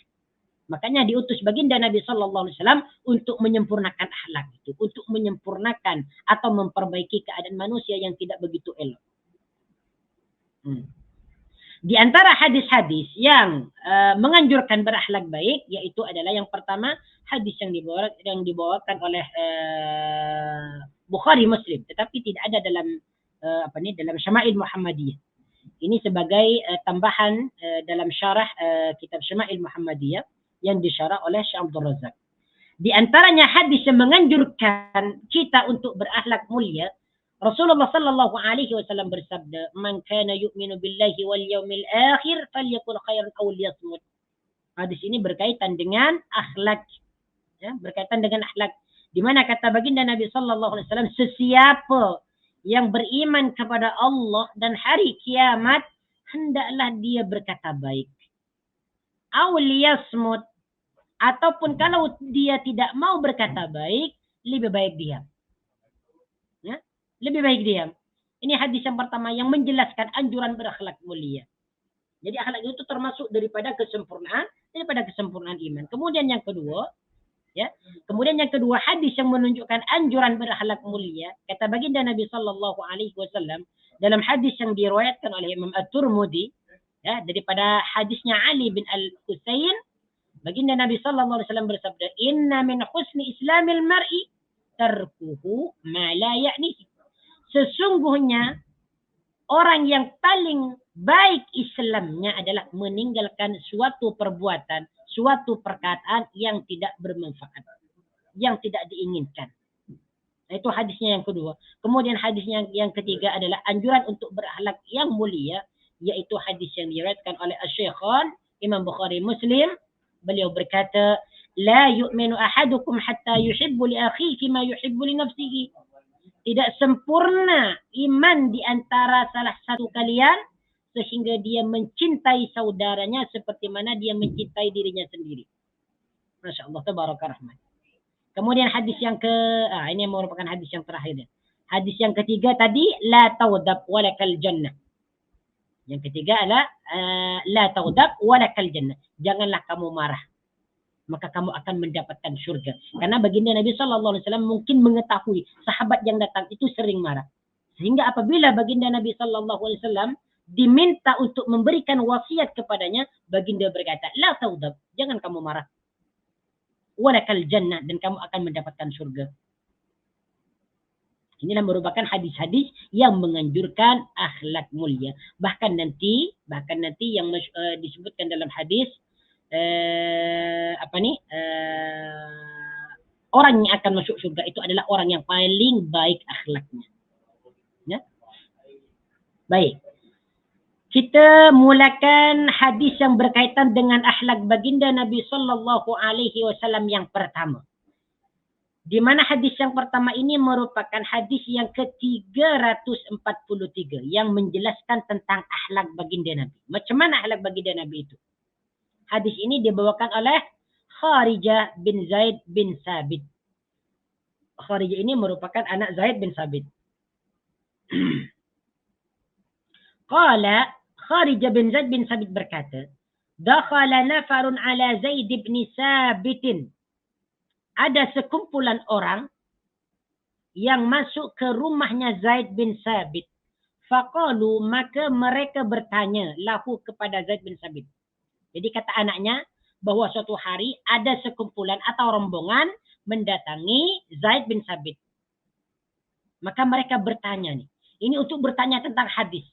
A: Makanya diutus baginda Nabi Sallallahu Alaihi Wasallam untuk menyempurnakan akhlak itu, untuk menyempurnakan atau memperbaiki keadaan manusia yang tidak begitu elok. Di antara hadis-hadis yang menganjurkan berakhlak baik, yaitu adalah yang pertama hadis yang dibawakan oleh Bukhari Muslim, tetapi tidak ada dalam dalam Syama'il Muhammadiyah. Ini sebagai tambahan dalam syarah kitab Syama'il Muhammadiyah yang disyarah oleh Syekh Abdul Razak. Di antaranya hadis yang menganjurkan kita untuk berakhlak mulia. Rasulullah sallallahu alaihi wasallam bersabda, "Man kana yu'minu billahi wal yawmil akhir falyaqul khairan aw liyasmut." Hadis ini berkaitan dengan akhlak, ya, berkaitan dengan akhlak. Di mana kata baginda Nabi sallallahu alaihi wasallam, sesiapa yang beriman kepada Allah dan hari kiamat, hendaklah dia berkata baik. Aw liyasmut, ataupun kalau dia tidak mau berkata baik, lebih baik diam. Ya? Lebih baik diam. Ini hadis yang pertama yang menjelaskan anjuran berakhlak mulia. Jadi akhlak itu termasuk daripada kesempurnaan iman. Kemudian yang kedua, hadis yang menunjukkan anjuran berakhlak mulia. Kata baginda Nabi sallallahu alaihi wasallam dalam hadis yang diriwayatkan oleh Imam At-Tirmidzi, ya, daripada hadisnya Ali bin Al-Husain, baginda Nabi sallallahu alaihi wasallam bersabda, "Inna min husni islamil mar'i tarkuhu ma la ya'nihi." Sesungguhnya orang yang paling baik Islamnya adalah meninggalkan suatu perbuatan, suatu perkataan yang tidak bermanfaat, yang tidak diinginkan. Itu hadisnya yang kedua. Kemudian hadisnya yang ketiga adalah anjuran untuk berakhlak yang mulia, yaitu hadis yang diriwayatkan oleh Asy-Syaikhan Imam Bukhari Muslim. Beliau berkata, "La yu'minu ahadukum hatta yuhibbu li akhihi ma yuhibbu li nafsihi." Tidak sempurna iman di antara salah satu kalian sehingga dia mencintai saudaranya seperti mana dia mencintai dirinya sendiri. Masya Allah, tabaraka rahman. Kemudian hadis yang ini merupakan hadis yang terakhir. Hadis yang ketiga tadi, la tawdab walakal jannah. Yang ketiga adalah la tawdab walakal jannah. Janganlah kamu marah, maka kamu akan mendapatkan surga. Karena baginda Nabi sallallahu alaihi wasallam mungkin mengetahui sahabat yang datang itu sering marah. Sehingga apabila baginda Nabi sallallahu alaihi wasallam diminta untuk memberikan wasiat kepadanya, baginda berkata, "La taudab, jangan kamu marah. Walakal jannah, dan kamu akan mendapatkan surga." Inilah merupakan hadis-hadis yang menganjurkan akhlak mulia. Bahkan nanti yang disebutkan dalam hadis orang yang akan masuk surga itu adalah orang yang paling baik akhlaknya. Ya? Baik. Kita mulakan hadis yang berkaitan dengan akhlak baginda Nabi sallallahu alaihi wasallam yang pertama. Di mana hadis yang pertama ini merupakan hadis yang ke-343 yang menjelaskan tentang akhlak baginda Nabi. Macam mana akhlak baginda Nabi itu? Hadis ini dibawakan oleh Kharijah bin Zaid bin Sabit. Kharijah ini merupakan anak Zaid bin Sabit. Qala Kharijah bin Zaid bin Sabit berkata, "Dakhala nafarun ala Zaid bin Sabit." Ada sekumpulan orang yang masuk ke rumahnya Zaid bin Sabit. Faqalu, maka mereka bertanya lahu kepada Zaid bin Sabit. Jadi kata anaknya bahwa suatu hari ada sekumpulan atau rombongan mendatangi Zaid bin Sabit. Maka mereka bertanya nih. Ini untuk bertanya tentang hadis.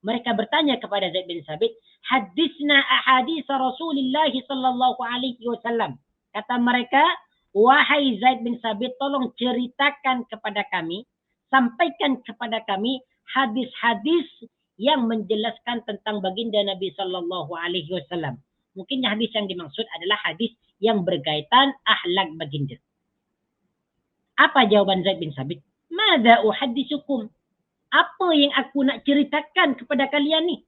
A: Mereka bertanya kepada Zaid bin Sabit, "Hadisna ahadits Rasulullah sallallahu alaihi wasallam." Kata mereka, "Wahai Zaid bin Sabit, tolong ceritakan kepada kami, sampaikan kepada kami hadis-hadis yang menjelaskan tentang baginda Nabi sallallahu alaihi wasallam." Mungkin hadis yang dimaksud adalah hadis yang berkaitan akhlak baginda. Apa jawaban Zaid bin Sabit? "Madza uhadditsukum?" Apa yang aku nak ceritakan kepada kalian ni?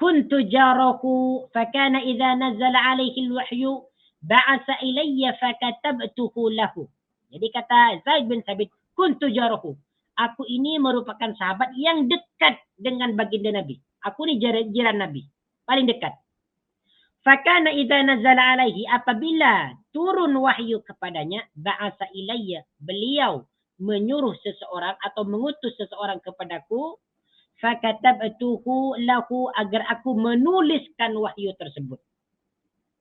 A: "Kuntu jarahu fakana idza nazala alaihi alwahyu ba'atha ilayya fakatabtuhu lahu." Jadi kata Zaid bin Sabit, "Kuntu jarahu." Aku ini merupakan sahabat yang dekat dengan baginda Nabi. Aku ni jiran Nabi, paling dekat. Fakana idza nazala alaihi, apabila turun wahyu kepadanya, ba'atha ilayya, beliau menyuruh seseorang atau mengutus seseorang kepadaku, fakatabtuhu lahu, agar aku menuliskan wahyu tersebut.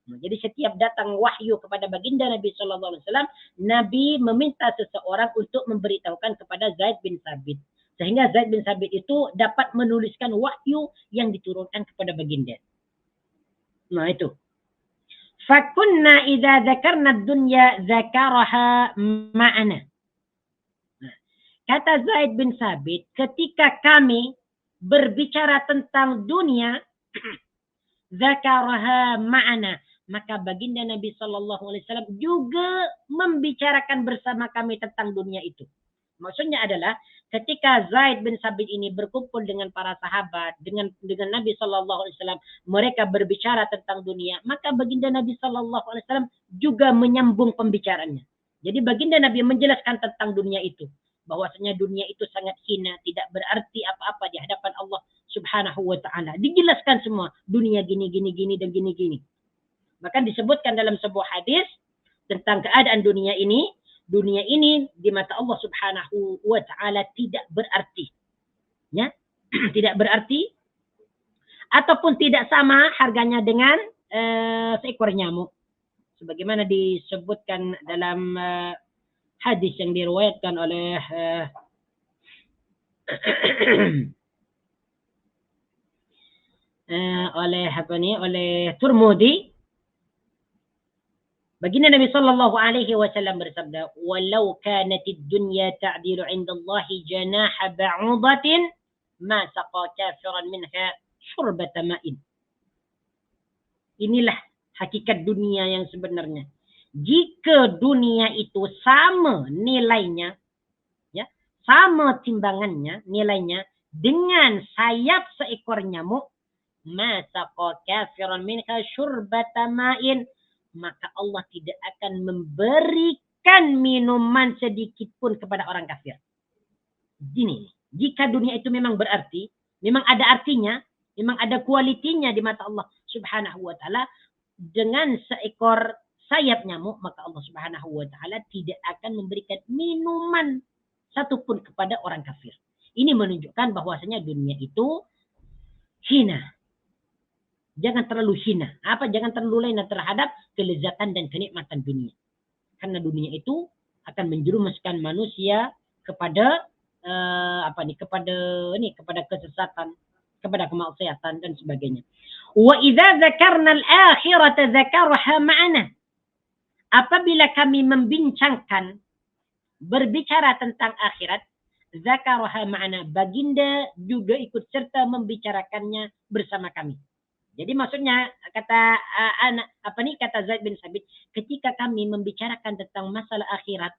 A: Jadi setiap datang wahyu kepada baginda Nabi Sallallahu Alaihi Wasallam, Nabi meminta seseorang untuk memberitahukan kepada Zaid bin Sabit. Sehingga Zaid bin Sabit itu dapat menuliskan wahyu yang diturunkan kepada baginda. Nah itu. Fakunna idza dzakarna dunya dzakaraha ma'ana. Nah, kata Zaid bin Sabit, ketika kami berbicara tentang dunia, dzakaraha ma'ana, maka baginda Nabi Sallallahu Alaihi Wasallam juga membicarakan bersama kami tentang dunia itu. Maksudnya adalah ketika Zaid bin Sabit ini berkumpul dengan para sahabat, dengan Nabi Sallallahu Alaihi Wasallam, mereka berbicara tentang dunia, maka baginda Nabi Sallallahu Alaihi Wasallam juga menyambung pembicaraannya. Jadi baginda Nabi menjelaskan tentang dunia itu, bahwasanya dunia itu sangat hina, tidak berarti apa-apa di hadapan Allah Subhanahu wa Ta'ala. Dijelaskan semua, dunia gini dan gini. Bahkan disebutkan dalam sebuah hadis tentang keadaan dunia ini di mata Allah Subhanahu wa Ta'ala tidak berarti. Ya? Tidak berarti ataupun tidak sama harganya dengan seekor nyamuk. Sebagaimana disebutkan dalam hadis yang diriwayatkan oleh oleh Turmudi. Baginda Nabi Sallallahu Alaihi Wasallam bersabda, "Walau kanatid dunya ta'dilu 'inda Allah janaha ba'udatin, ma saqa kafiran minha syurbata ma'in." Inilah hakikat dunia yang sebenarnya. Jika dunia itu sama nilainya, ya, sama timbangannya, nilainya dengan sayap seekor nyamuk, ma saqa kafiran minha syurbata ma'in, maka Allah tidak akan memberikan minuman sedikit pun kepada orang kafir. Gini, jika dunia itu memang berarti, memang ada artinya, memang ada kualitinya di mata Allah Subhanahu wa Ta'ala, dengan seekor sayap nyamuk, maka Allah Subhanahu wa Ta'ala tidak akan memberikan minuman satupun kepada orang kafir. Ini menunjukkan bahwasanya dunia itu hina. Jangan terlalu hina. Jangan terlalu lena terhadap kelezatan dan kenikmatan dunia. Karena dunia itu akan menjerumuskan manusia kepada kepada kesesatan, kepada kemaksiatan dan sebagainya. Wa idza dzakarna al-akhirata dzakaraha ma'ana. Apabila kami berbicara tentang akhirat, dzakaraha ma'ana, baginda juga ikut serta membicarakannya bersama kami. Jadi maksudnya kata Zaid bin Sabit, ketika kami membicarakan tentang masalah akhirat,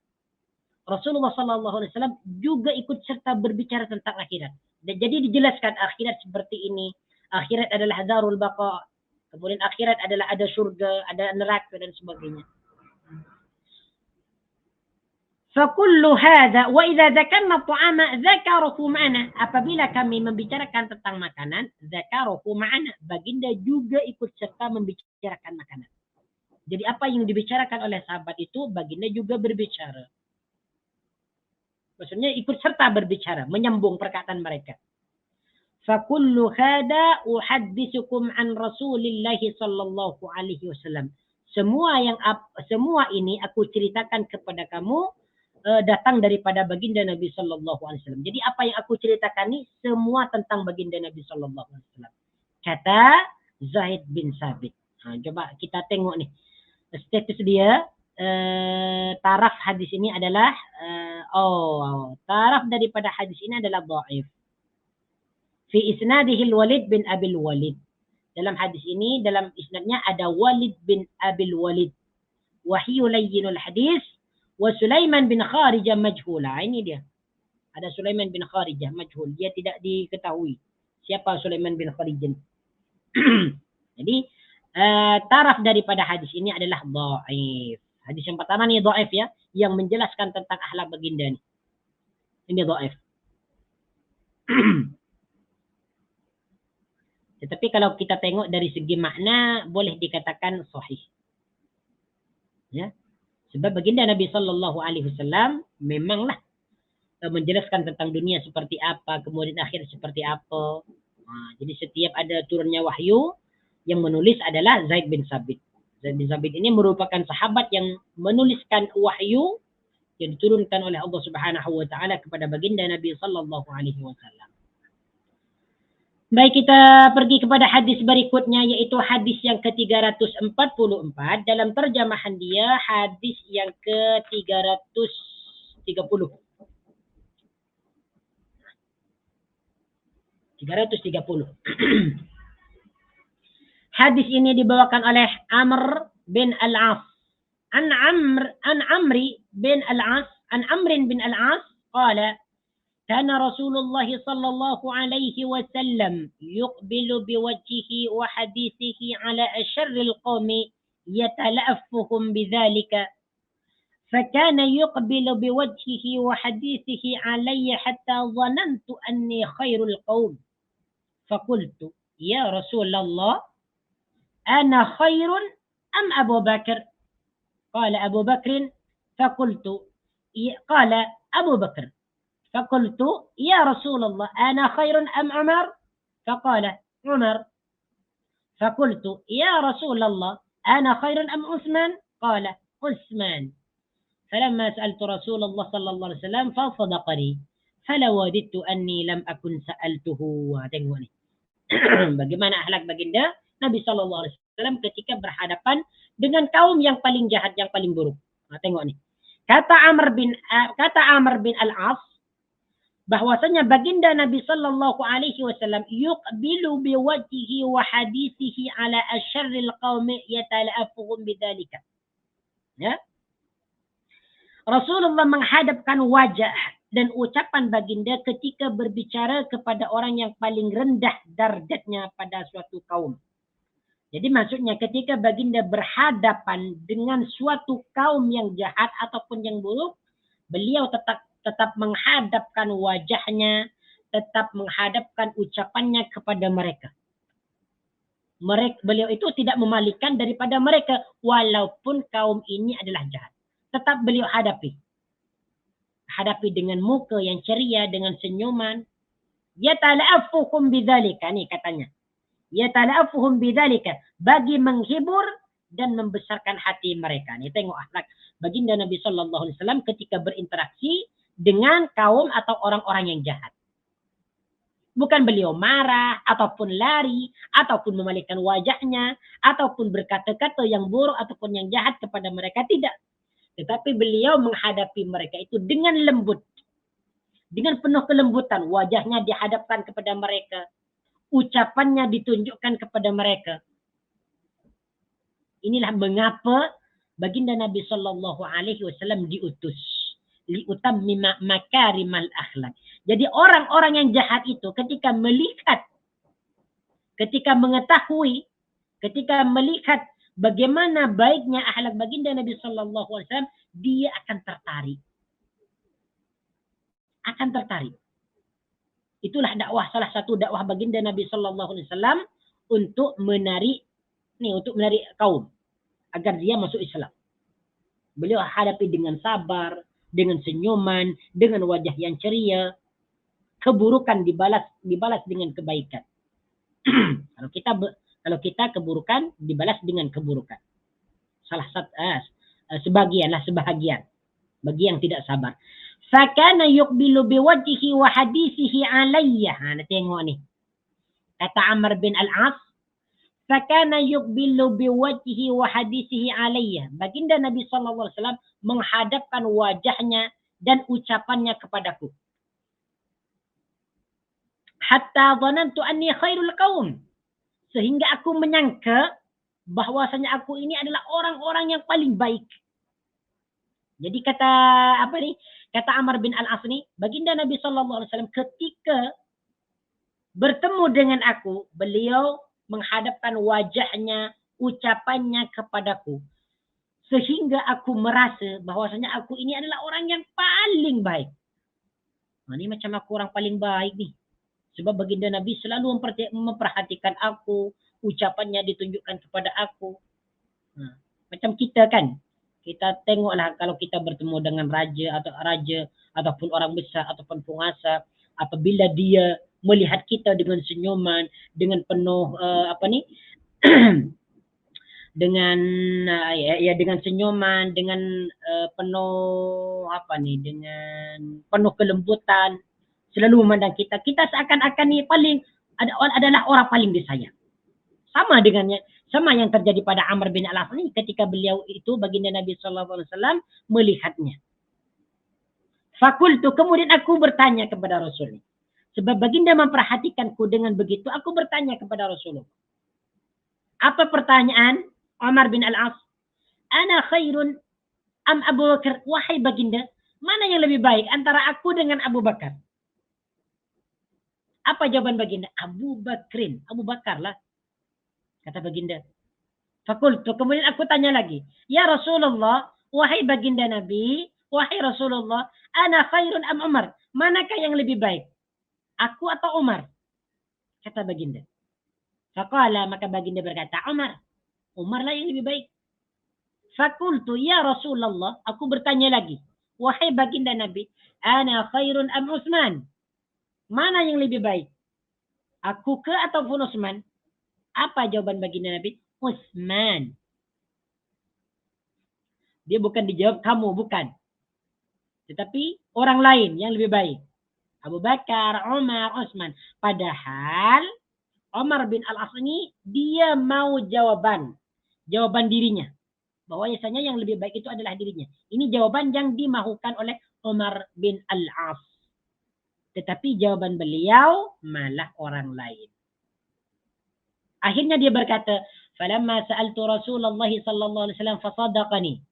A: Rasulullah Sallallahu Alaihi Wasallam juga ikut serta berbicara tentang akhirat. Dan jadi dijelaskan akhirat seperti ini, akhirat adalah darul baqa, kemudian akhirat adalah ada surga, ada neraka dan sebagainya. Fakullu hadza wa idza dzakarna ta'ama dzakarahu ma'ana. Apabila kami membicarakan tentang makanan, dzakarahu ma'ana, baginda juga ikut serta membicarakan makanan. Jadi apa yang dibicarakan oleh sahabat itu, baginda juga berbicara. Maksudnya ikut serta berbicara, menyambung perkataan mereka. Fakullu hadza uhadditsukum an Rasulillah sallallahu alaihi wasallam. Semua ini aku ceritakan kepada kamu datang daripada baginda Nabi Sallallahu Alaihi Wasallam. Jadi apa yang aku ceritakan ini semua tentang baginda Nabi Sallallahu Alaihi Wasallam. Kata Zaid bin Sabit. Coba kita tengok nih status dia. Taraf hadis ini adalah taraf daripada hadis ini adalah dhaif. Fi isnadihi Walid bin Abil Walid. Dalam hadis ini, dalam isnadnya ada Walid bin Abil Walid. Wahyu layyinul hadis. Wa Sulaiman bin Kharijah majhula. Ini dia. Ada Sulaiman bin Kharijah majhul. Dia tidak diketahui. Siapa Sulaiman bin Kharijah? Jadi, taraf daripada hadis ini adalah dhaif. Hadis yang pertama ni dhaif ya. Yang menjelaskan tentang akhlak baginda ni. Ini dhaif. Tetapi kalau kita tengok dari segi makna, boleh dikatakan sahih. Ya. Sebab baginda Nabi Sallallahu Alaihi Wasallam memanglah menjelaskan tentang dunia seperti apa, kemudian akhir seperti apa. Jadi setiap ada turunnya wahyu, yang menulis adalah Zaid bin Sabit. Zaid bin Sabit ini merupakan sahabat yang menuliskan wahyu yang diturunkan oleh Allah Subhanahu wa taala kepada baginda Nabi sallallahu alaihi wasallam. Baik, kita pergi kepada hadis berikutnya, yaitu hadis yang ke-344 dalam terjemahan dia, hadis yang ke-330. 330. Hadis ini dibawakan oleh Amr bin Al-As. An Amrin bin Al-As qala كان رسول الله صلى الله عليه وسلم يقبل بوجهه وحديثه على أشر القوم يتلأفهم بذلك فكان يقبل بوجهه وحديثه علي حتى ظننت أني خير القوم فقلت يا رسول الله أنا خير أم أبو بكر قال أبو بكر قال أبو بكر فقلت يا رسول الله أنا خير أم عمر فقال عمر فقلت يا رسول الله أنا خير أم عثمان قال عثمان فلما سألت رسول الله صلى الله عليه وسلم فصدقني فلوددت أني لم أكن سألته. Tengok ni bagaimana akhlak baginda Nabi sallallahu alaihi wasallam ketika berhadapan dengan kaum yang paling jahat, yang paling buruk. Tengok ni. Kata Amr bin Al-As bahwasanya baginda Nabi sallallahu alaihi wasallam yuqbilu biwajhihi wa hadithihi ala asyarril qaumi yatala'afuhum bidzalika. Ya. Rasulullah menghadapkan wajah dan ucapan baginda ketika berbicara kepada orang yang paling rendah darjatnya pada suatu kaum. Jadi maksudnya ketika baginda berhadapan dengan suatu kaum yang jahat ataupun yang buruk, beliau tetap menghadapkan wajahnya, tetap menghadapkan ucapannya kepada mereka. Beliau itu tidak memalingkan daripada mereka walaupun kaum ini adalah jahat. Tetap beliau hadapi dengan muka yang ceria, dengan senyuman. Yatala'afuhum bidzalika, nih katanya. Yatala'afuhum bidzalika, bagi menghibur dan membesarkan hati mereka. Nih tengok akhlak baginda Nabi sallallahu alaihi wasallam ketika berinteraksi dengan kaum atau orang-orang yang jahat. Bukan beliau marah, ataupun lari, ataupun memalingkan wajahnya, ataupun berkata-kata yang buruk, ataupun yang jahat kepada mereka. Tidak. Tetapi beliau menghadapi mereka itu dengan lembut. Dengan penuh kelembutan. Wajahnya dihadapkan kepada mereka. Ucapannya ditunjukkan kepada mereka. Inilah mengapa baginda Nabi sallallahu alaihi wasallam diutus. Liutammima makarimal akhlak. Jadi orang-orang yang jahat itu ketika melihat, ketika mengetahui, ketika melihat bagaimana baiknya akhlak baginda Nabi sallallahu alaihi wasallam, dia akan tertarik. Akan tertarik. Itulah dakwah, salah satu dakwah baginda Nabi sallallahu alaihi wasallam untuk menarik kaum agar dia masuk Islam. Beliau hadapi dengan sabar, dengan senyuman, dengan wajah yang ceria. Keburukan dibalas dengan kebaikan. Kalau kita keburukan dibalas dengan keburukan. Salah satu sebagian bagi yang tidak sabar. Fakana yuqbilu biwajhihi wa hadithihi alayya. Tengok ni. Kata Amr bin Al-As, fakana yuqbilu biwajhihi wa hadithihi alayya. Baginda Nabi sallallahu alaihi wasallam menghadapkan wajahnya dan ucapannya kepadaku. Hatta dhanantu anni khairul qaum. Sehingga aku menyangka bahwasanya aku ini adalah orang-orang yang paling baik. Jadi kata Amr bin Al-As ni, baginda Nabi sallallahu alaihi wasallam ketika bertemu dengan aku, beliau menghadapkan wajahnya, ucapannya kepadaku. Sehingga aku merasa bahwasanya aku ini adalah orang yang paling baik. Ini macam aku orang paling baik ni. Sebab baginda Nabi selalu memperhatikan aku, ucapannya ditunjukkan kepada aku. Macam kita kan, kita tengoklah kalau kita bertemu dengan raja ataupun orang besar ataupun penguasa, apabila dia melihat kita dengan senyuman, dengan penuh dengan ya dengan senyuman, dengan penuh dengan penuh kelembutan, selalu memandang kita. Kita seakan-akan ni adalah orang paling disayang. Sama yang terjadi pada Amr bin Al-As ini ketika beliau itu baginda Nabi sallallahu alaihi wasallam melihatnya. Fakultu, kemudian aku bertanya kepada Rasul. Sebab baginda memperhatikanku dengan begitu, aku bertanya kepada Rasulullah. Apa pertanyaan Umar bin Al-As? Ana khairun am Abu Bakar? Wahai baginda, mana yang lebih baik antara aku dengan Abu Bakar? Apa jawaban baginda? Abu Bakrin. Abu Bakar lah, kata baginda. Fakultu, kemudian aku tanya lagi. Ya Rasulullah, wahai baginda Nabi, wahai Rasulullah, ana khairun am Umar? Manakah yang lebih baik? Aku atau Umar? Kata baginda. Faqala, maka baginda berkata, Umar. Umar lah yang lebih baik. Fakultu, ya Rasulullah, aku bertanya lagi. Wahai baginda Nabi, ana khairun am Utsman? Mana yang lebih baik? Aku ke ataupun Utsman? Apa jawaban baginda Nabi? Utsman. Dia bukan dijawab kamu, bukan. Tetapi orang lain yang lebih baik. Abu Bakar, Umar, Utsman. Padahal Umar bin Al-As ini dia mau jawaban dirinya. Bahwasanya yang lebih baik itu adalah dirinya. Ini jawaban yang dimahukan oleh Umar bin Al-As. Tetapi jawaban beliau malah orang lain. Akhirnya dia berkata, "Falamma sa'altu Rasulullah sallallahu alaihi wasallam fasadaqani."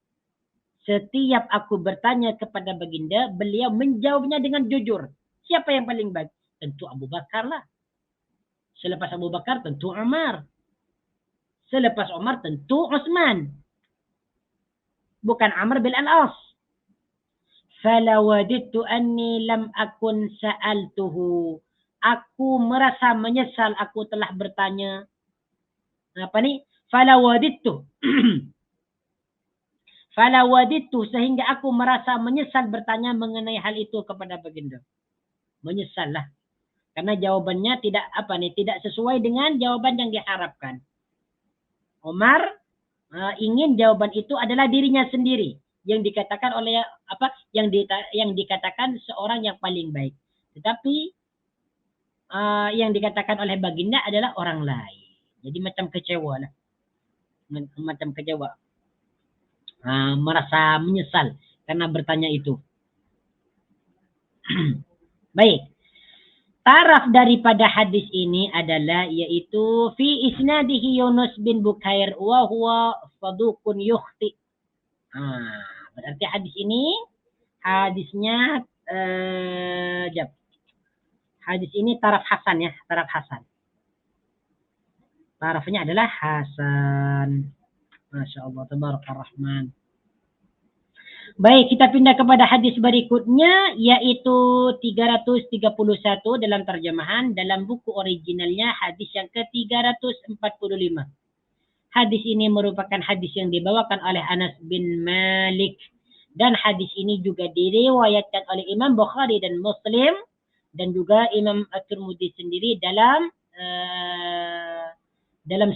A: Setiap aku bertanya kepada baginda, beliau menjawabnya dengan jujur. Siapa yang paling baik? Tentu Abu Bakar lah. Selepas Abu Bakar tentu Umar. Selepas Umar tentu Utsman. Bukan Amr bin Al-As. Fala wadidtu anni lam akun sa'altuhu. Aku merasa menyesal aku telah bertanya. Fala wadidtu. Fala wadidtu, sehingga aku merasa menyesal bertanya mengenai hal itu kepada baginda. Menyesal lah. Karena jawabannya tidak sesuai dengan jawaban yang diharapkan. Umar ingin jawaban itu adalah dirinya sendiri yang dikatakan oleh yang dikatakan seorang yang paling baik. Tetapi yang dikatakan oleh baginda adalah orang lain. Jadi macam kecewa lah. Macam kecewa. Merasa menyesal karena bertanya itu. Baik. Taraf daripada hadis ini adalah yaitu fi isnadihi Yunus bin Bukair wa huwa saduqun yukhti. Berarti hadisnya hadis ini taraf hasan ya, taraf hasan. Tarafnya adalah hasan. Masya Allah, tabarakallah rahman. Baik, kita pindah kepada hadis berikutnya, yaitu 331 dalam terjemahan. Dalam buku originalnya hadis yang ke-345. Hadis ini merupakan hadis yang dibawakan oleh Anas bin Malik. Dan hadis ini juga diriwayatkan oleh Imam Bukhari dan Muslim. Dan juga Imam At-Tirmidzi sendiri dalam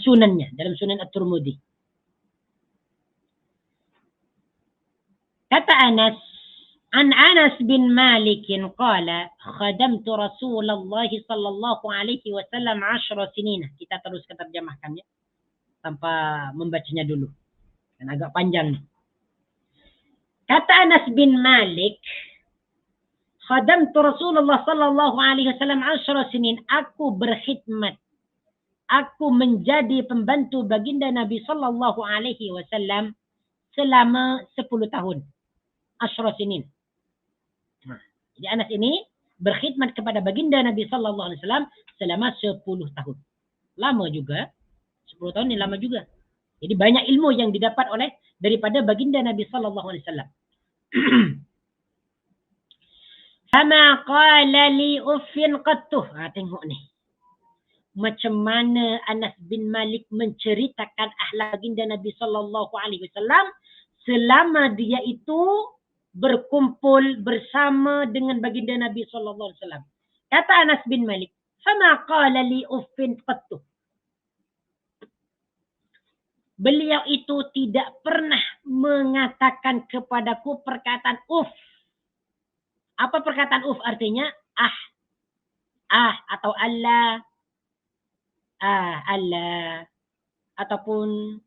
A: sunannya, dalam sunan At-Tirmidzi. Kata Anas, an Anas bin Malik qala khadamtu Rasulullah sallallahu alaihi wasallam 10 sinin. Kita teruskan terjemahkannya tanpa membacanya dulu. Dan agak panjang. Kata Anas bin Malik, khadamtu Rasulullah sallallahu alaihi wasallam 10 sinin. Aku berkhidmat. Aku menjadi pembantu baginda Nabi sallallahu alaihi wasallam selama 10 tahun. 10 sinin. Jadi Anas ini berkhidmat kepada baginda Nabi sallallahu alaihi wasallam selama 10 tahun. Lama juga. 10 tahun ini lama juga. Jadi banyak ilmu yang didapat daripada baginda Nabi sallallahu alaihi wasallam. Fama qala li uffin qattu. Tengok ni. Macam mana Anas bin Malik menceritakan akhlak baginda Nabi sallallahu alaihi wasallam selama dia itu berkumpul bersama dengan baginda Nabi sallallahu alaihi wasallam. Kata Anas bin Malik, "Fama qala li uffin qattu." beliau itu tidak pernah mengatakan kepadaku perkataan uf. Apa perkataan uf artinya? Atau Allah, Allah, ataupun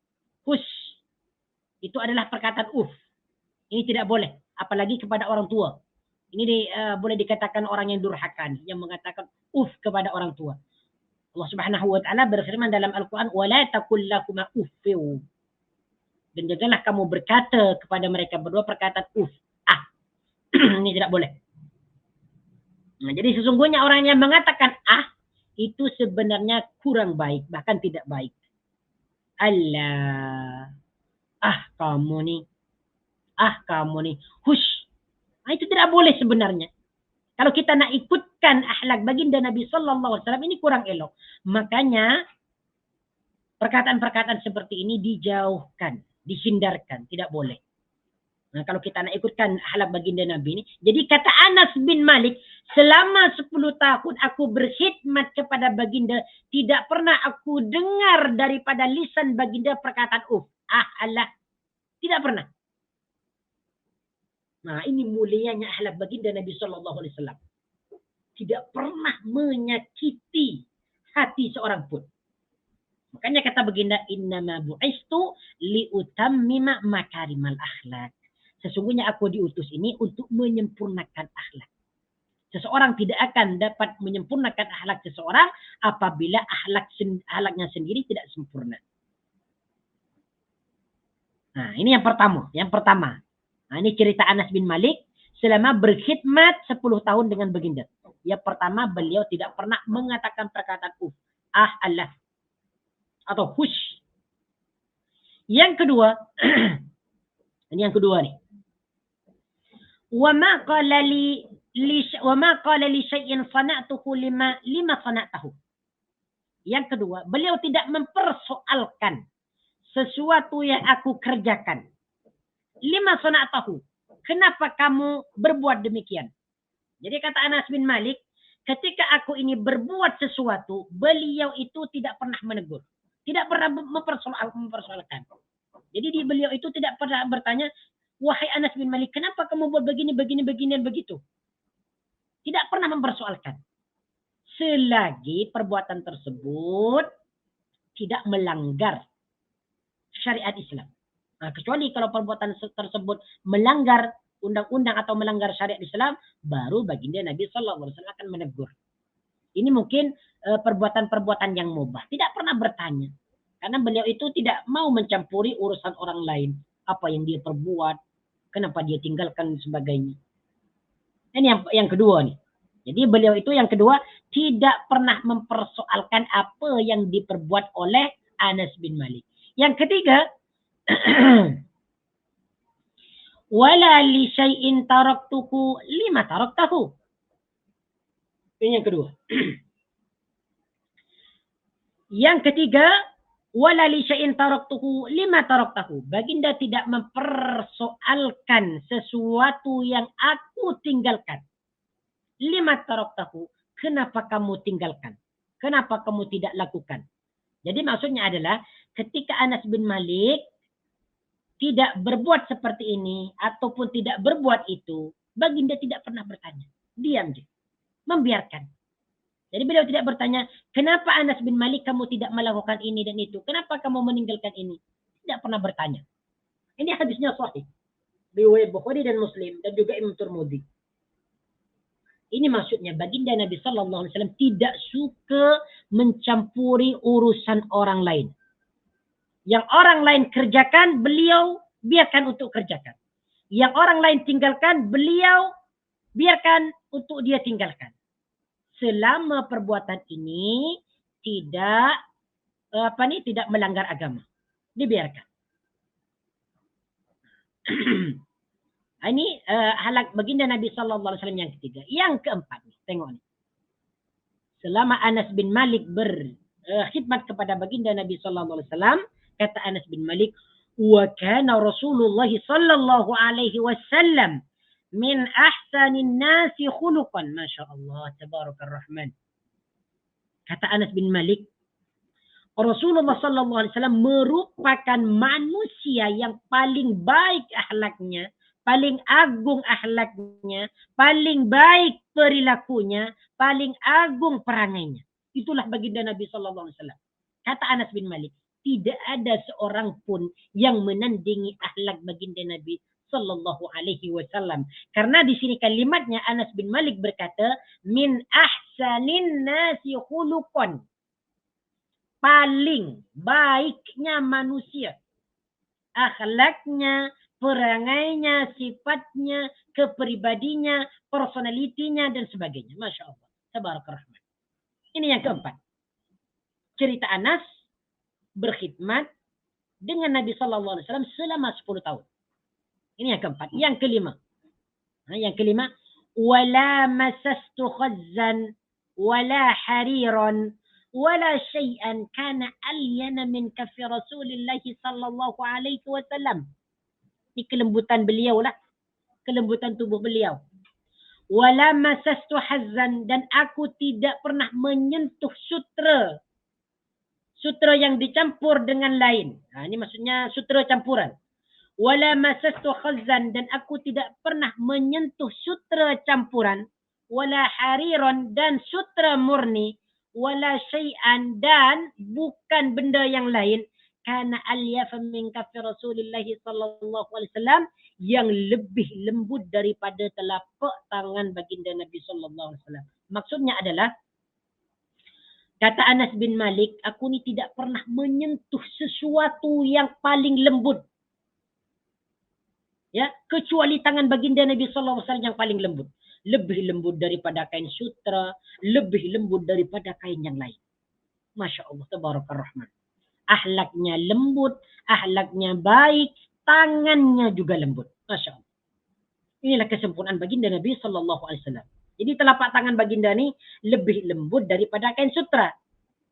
A: hush. Itu adalah perkataan uf. Ini tidak boleh, apalagi kepada orang tua. Ini boleh dikatakan orang yang durhaka, yang mengatakan uf kepada orang tua. Allah Subhanahu wa taala berfirman dalam Al-Qur'an, "Wa la taqul lakuma uffiu." Dan janganlah kamu berkata kepada mereka berdua perkataan uf. Ini tidak boleh. Nah, jadi sesungguhnya orang yang mengatakan itu sebenarnya kurang baik, bahkan tidak baik. Allah, kamu nih, hush. Nah, itu tidak boleh sebenarnya. Kalau kita nak ikutkan akhlak baginda Nabi Sallallahu Alaihi Wasallam ini kurang elok. Makanya perkataan-perkataan seperti ini dijauhkan, dihindarkan, tidak boleh. Nah, kalau kita nak ikutkan akhlak baginda Nabi ini, jadi kata Anas bin Malik, selama 10 tahun aku berkhidmat kepada baginda, tidak pernah aku dengar daripada lisan baginda perkataan Allah. Tidak pernah. Nah, ini mulianya akhlak baginda Nabi Sallallahu Alaihi Wasallam. Tidak pernah menyakiti hati seorang pun. Makanya kata baginda, innama bu'istu liutammima makarimal akhlak. Sesungguhnya aku diutus ini untuk menyempurnakan akhlak. Seseorang tidak akan dapat menyempurnakan akhlak seseorang apabila akhlaknya sendiri tidak sempurna. Nah, ini yang pertama. Nah, ini cerita Anas bin Malik selama berkhidmat 10 tahun dengan baginda. Yang pertama, beliau tidak pernah mengatakan perkataan Allah atau hush. Yang kedua, ini yang kedua nih. Wa ma qala li syai'in sana'tuhu lima sana'tahu. Yang kedua, beliau tidak mempersoalkan sesuatu yang aku kerjakan. Lima sana'tahu. Kenapa kamu berbuat demikian? Jadi kata Anas bin Malik, ketika aku ini berbuat sesuatu, beliau itu tidak pernah menegur. Tidak pernah mempersoalkan. Jadi beliau itu tidak pernah bertanya, wahai Anas bin Malik, kenapa kamu buat begini, dan begitu? Tidak pernah mempersoalkan. Selagi perbuatan tersebut tidak melanggar syariat Islam. Nah, kecuali kalau perbuatan tersebut melanggar undang-undang atau melanggar syariat Islam, baru baginda Nabi Sallallahu Alaihi Wasallam akan menegur. Ini mungkin perbuatan-perbuatan yang mubah. Tidak pernah bertanya. Karena beliau itu tidak mau mencampuri urusan orang lain. Apa yang dia perbuat, kenapa dia tinggalkan sebagainya. Ini yang kedua nih. Jadi beliau itu yang kedua tidak pernah mempersoalkan apa yang diperbuat oleh Anas bin Malik. Yang ketiga, wala li syai'in taraktuhu lima taraktahu. Ini yang kedua. Yang ketiga, wala li syai'in taraktuhu lima taraktahu. Baginda tidak mempersoalkan sesuatu yang aku tinggalkan. Lima taraktahu. Kenapa kamu tinggalkan? Kenapa kamu tidak lakukan? Jadi maksudnya adalah ketika Anas bin Malik tidak berbuat seperti ini ataupun tidak berbuat itu, baginda tidak pernah bertanya. Diam dia. Membiarkan. Jadi beliau tidak bertanya, kenapa Anas bin Malik kamu tidak melakukan ini dan itu? Kenapa kamu meninggalkan ini? Tidak pernah bertanya. Ini hadisnya sahih. Riwayat Bukhari dan Muslim dan juga Imam Tirmidzi. Ini maksudnya baginda Nabi Sallallahu Alaihi Wasallam tidak suka mencampuri urusan orang lain. Yang orang lain kerjakan, beliau biarkan untuk kerjakan. Yang orang lain tinggalkan, beliau biarkan untuk dia tinggalkan. Selama perbuatan ini tidak melanggar agama, dibiarkan. Ini halak baginda Nabi Sallallahu Alaihi Wasallam yang ketiga. Yang keempat, tengok nih. Selama Anas bin Malik berkhidmat kepada baginda Nabi Sallallahu Alaihi Wasallam, kata Anas bin Malik, wa kana Rasulullah sallallahu alaihi wasallam min ahsanin nasi khuluqan. Masya Allah, tabarakar rahman. Kata Anas bin Malik, Rasulullah sallallahu alaihi wasallam merupakan manusia yang paling baik akhlaknya, paling agung akhlaknya, paling baik perilakunya, paling agung perangainya. Itulah baginda Nabi sallallahu alaihi wasallam. Kata Anas bin Malik, tidak ada seorang pun yang menandingi akhlak baginda Nabi sallallahu alaihi wasallam. Karena di sini kalimatnya Anas bin Malik berkata, min ahsanin nasi khuluqan. Paling baiknya manusia. Akhlaknya, perangainya, sifatnya, kepribadinya, personalitinya, dan sebagainya. Masya Allah. Tabarakallah. Ini yang keempat. Cerita Anas berkhidmat dengan Nabi Sallallahu Alaihi Wasallam selama 10 tahun. Ini yang keempat. Yang kelima. Wala masastu khazzan, wala hariran, ولا شيئا كان ألين من كف رسول الله صلى الله عليه وسلم. Ini kelembutan beliau lah. Kelembutan tubuh beliau. Wala masastu hazzan, dan aku tidak pernah menyentuh sutra. Sutra yang dicampur dengan lain. Nah, ini maksudnya sutra campuran. Wala masastu khazzan, dan aku tidak pernah menyentuh sutra campuran. Wala hariran, dan sutra murni. Wala syai'an, dan bukan benda yang lain, kana alyafa min kaffi Rasulillah sallallahu alaihi wasallam, yang lebih lembut daripada telapak tangan baginda Nabi sallallahu alaihi wasallam. Maksudnya adalah, kata Anas bin Malik, aku ni tidak pernah menyentuh sesuatu yang paling lembut, ya, kecuali tangan baginda Nabi sallallahu alaihi wasallam yang paling lembut. Lebih lembut daripada kain sutra, lebih lembut daripada kain yang lain. Masya Allah, tabarakar rahman. Ahlaknya lembut, ahlaknya baik, tangannya juga lembut. Masya Allah. Inilah kesempurnaan baginda Nabi Sallallahu Alaihi Wasallam. Jadi telapak tangan baginda ini lebih lembut daripada kain sutra.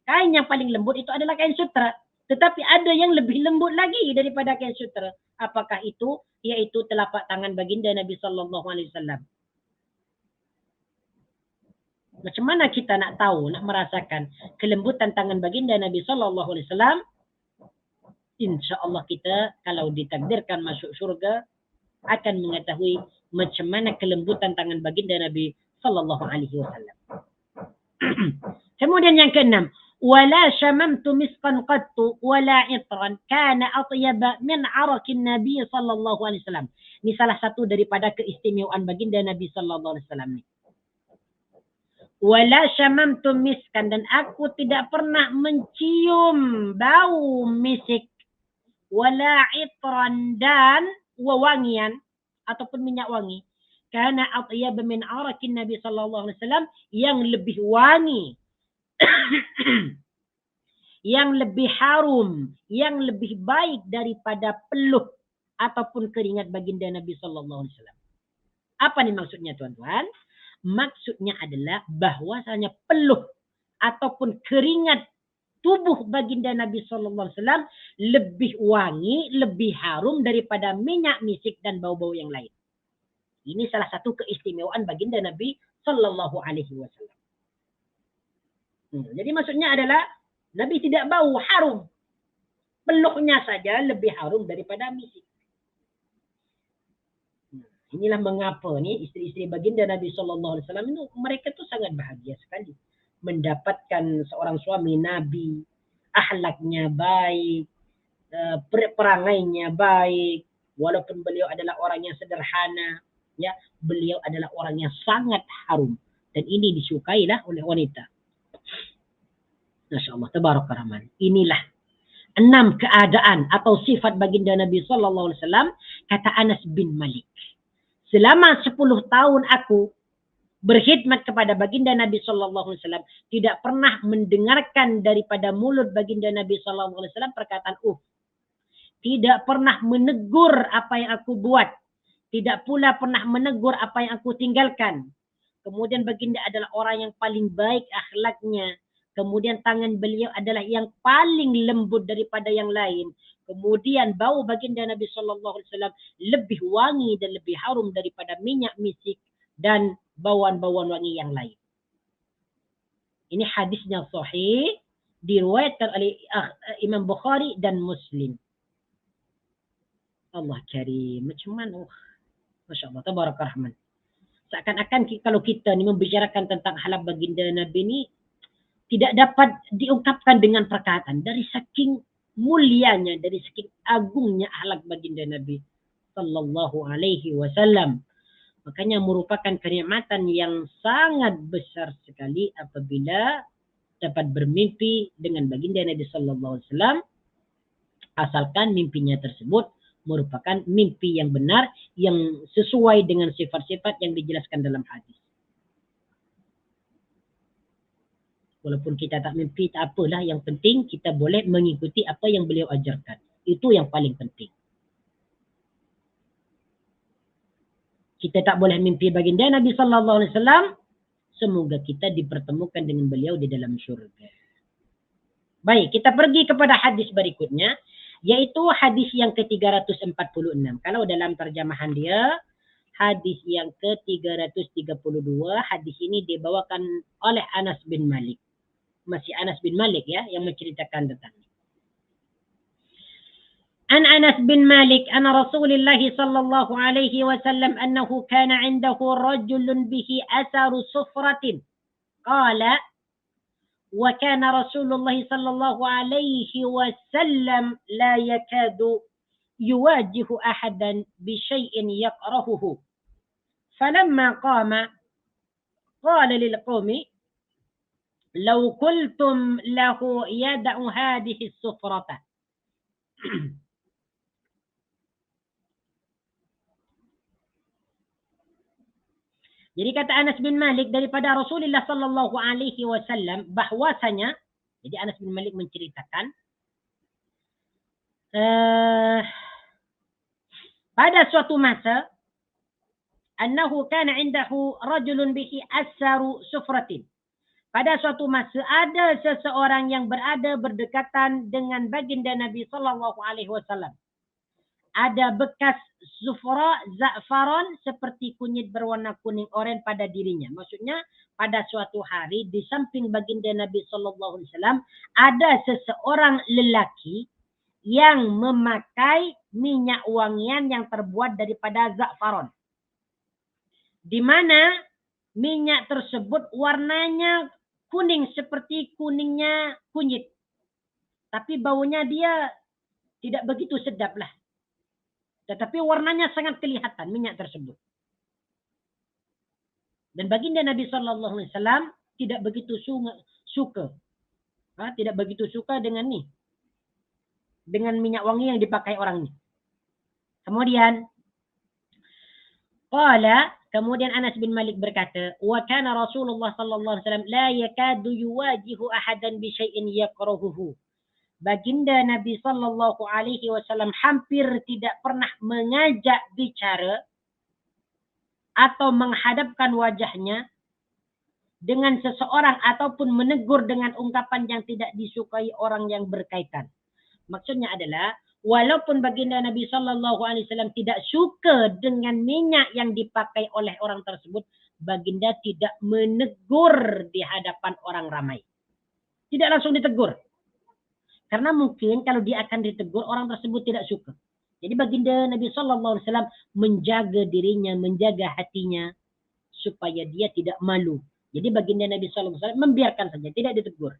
A: Kain yang paling lembut itu adalah kain sutra. Tetapi ada yang lebih lembut lagi daripada kain sutra. Apakah itu? Yaitu telapak tangan baginda Nabi Sallallahu Alaihi Wasallam. Macam mana kita nak tahu, nak merasakan kelembutan tangan baginda Nabi Sallallahu Alaihi Wasallam? InsyaAllah kita kalau ditakdirkan masuk syurga akan mengetahui macam mana kelembutan tangan baginda Nabi Sallallahu Alaihi Wasallam. Kemudian yang keenam, wala syamamtu misqan qattu wala itran kana atyaba min arakin Nabi Sallallahu Alaihi Wasallam. Ini salah satu daripada keistimewaan baginda Nabi Sallallahu Alaihi Wasallam ni. Wala syamamtu miskan, dan aku tidak pernah mencium bau misik, wala itran, dan wewangian ataupun minyak wangi, karena atyab min arakin Nabi sallallahu alaihi wasallam, yang lebih wangi yang lebih harum, yang lebih baik daripada peluh ataupun keringat baginda Nabi sallallahu alaihi wasallam. Apa nih maksudnya, tuan-tuan? Maksudnya adalah bahwasanya peluh ataupun keringat tubuh baginda Nabi sallallahu alaihi wasallam lebih wangi, lebih harum daripada minyak misik dan bau-bau yang lain. Ini salah satu keistimewaan baginda Nabi sallallahu alaihi wasallam. Jadi maksudnya adalah Nabi tidak bau harum. Peluhnya saja lebih harum daripada misik. Inilah mengapa ni isteri-isteri baginda Nabi sallallahu alaihi wasallam itu mereka tu sangat bahagia sekali mendapatkan seorang suami Nabi, akhlaknya baik, perangainya baik, walaupun beliau adalah orang yang sederhana, ya, beliau adalah orang yang sangat harum, dan ini disukailah oleh wanita. Masya-Allah, tabaraka rahman. Inilah 6 keadaan atau sifat baginda Nabi sallallahu alaihi wasallam, kata Anas bin Malik. Selama 10 tahun aku berkhidmat kepada baginda Nabi sallallahu alaihi wasallam, tidak pernah mendengarkan daripada mulut baginda Nabi sallallahu alaihi wasallam perkataan Tidak pernah menegur apa yang aku buat. Tidak pula pernah menegur apa yang aku tinggalkan. Kemudian baginda adalah orang yang paling baik akhlaknya. Kemudian tangan beliau adalah yang paling lembut daripada yang lain. Kemudian bau baginda Nabi sallallahu alaihi wasallam lebih wangi dan lebih harum daripada minyak misik dan bauan-bauan wangi yang lain. Ini hadisnya sahih diriwayatkan oleh Imam Bukhari dan Muslim. Allah karim, macam mana? Masya Allah, tabaraka rahman. Seakan-akan kalau kita ni membicarakan tentang halal baginda Nabi ni tidak dapat diungkapkan dengan perkataan dari saking mulianya, dari saking agungnya akhlak baginda Nabi sallallahu alaihi wasallam. Makanya merupakan kenikmatan yang sangat besar sekali apabila dapat bermimpi dengan baginda Nabi sallallahu alaihi wasallam, asalkan mimpinya tersebut merupakan mimpi yang benar yang sesuai dengan sifat-sifat yang dijelaskan dalam hadis. Walaupun kita tak mimpi, tak apalah. Yang penting kita boleh mengikuti apa yang beliau ajarkan. Itu yang paling penting. Kita tak boleh mimpi baginda Nabi sallallahu alaihi wasallam. Semoga kita dipertemukan dengan beliau di dalam syurga. Baik, kita pergi kepada hadis berikutnya, yaitu hadis yang ke-346. Kalau dalam terjemahan dia, hadis yang ke-332, hadis ini dibawakan oleh Anas bin Malik. Masih Anas bin Malik ya yang menceritakan tentang ini. An Anas bin Malik anna Rasulullah sallallahu alaihi wasallam annahu kana 'indahu rajulun bihi atharu sufratin. Qala wa kana Rasulullah sallallahu alaihi wasallam la yakadu yuwajihu ahadan bi syai'in yakrahuhu. Falamma qama qala lil qaumi لو قلتم له يدع هذه السفرة Jadi kata Anas bin Malik daripada Rasulullah sallallahu alaihi wasallam bahwasanya, jadi Anas bin Malik menceritakan pada suatu masa annahu kana indahu rajulun bihi asaru sufratin. Pada suatu masa ada seseorang yang berada berdekatan dengan baginda Nabi sallallahu alaihi wasallam. Ada bekas sufra, za'faran seperti kunyit berwarna kuning oranye pada dirinya. Maksudnya pada suatu hari di samping baginda Nabi sallallahu alaihi wasallam ada seseorang lelaki yang memakai minyak wangian yang terbuat daripada za'faran. Di mana minyak tersebut warnanya kuning seperti kuningnya kunyit. Tapi baunya dia tidak begitu sedap lah. Tetapi warnanya sangat kelihatan minyak tersebut. Dan baginda Nabi sallallahu alaihi wasallam tidak begitu suka. Tidak begitu suka dengan ni. Dengan minyak wangi yang dipakai orang ni. Kemudian Anas bin Malik berkata, wa kana Rasulullah sallallahu alaihi wasallam la yakadu yuwajihu ahadan bi syai'in yakrahuhu. Baginda Nabi sallallahu alaihi wasallam hampir tidak pernah mengajak bicara atau menghadapkan wajahnya dengan seseorang ataupun menegur dengan ungkapan yang tidak disukai orang yang berkaitan. Maksudnya adalah walaupun baginda Nabi sallallahu alaihi wasallam tidak suka dengan minyak yang dipakai oleh orang tersebut, baginda tidak menegur di hadapan orang ramai. Tidak langsung ditegur. Karena mungkin kalau dia akan ditegur, orang tersebut tidak suka. Jadi baginda Nabi sallallahu alaihi wasallam menjaga dirinya, menjaga hatinya supaya dia tidak malu. Jadi baginda Nabi sallallahu alaihi wasallam membiarkan saja, tidak ditegur.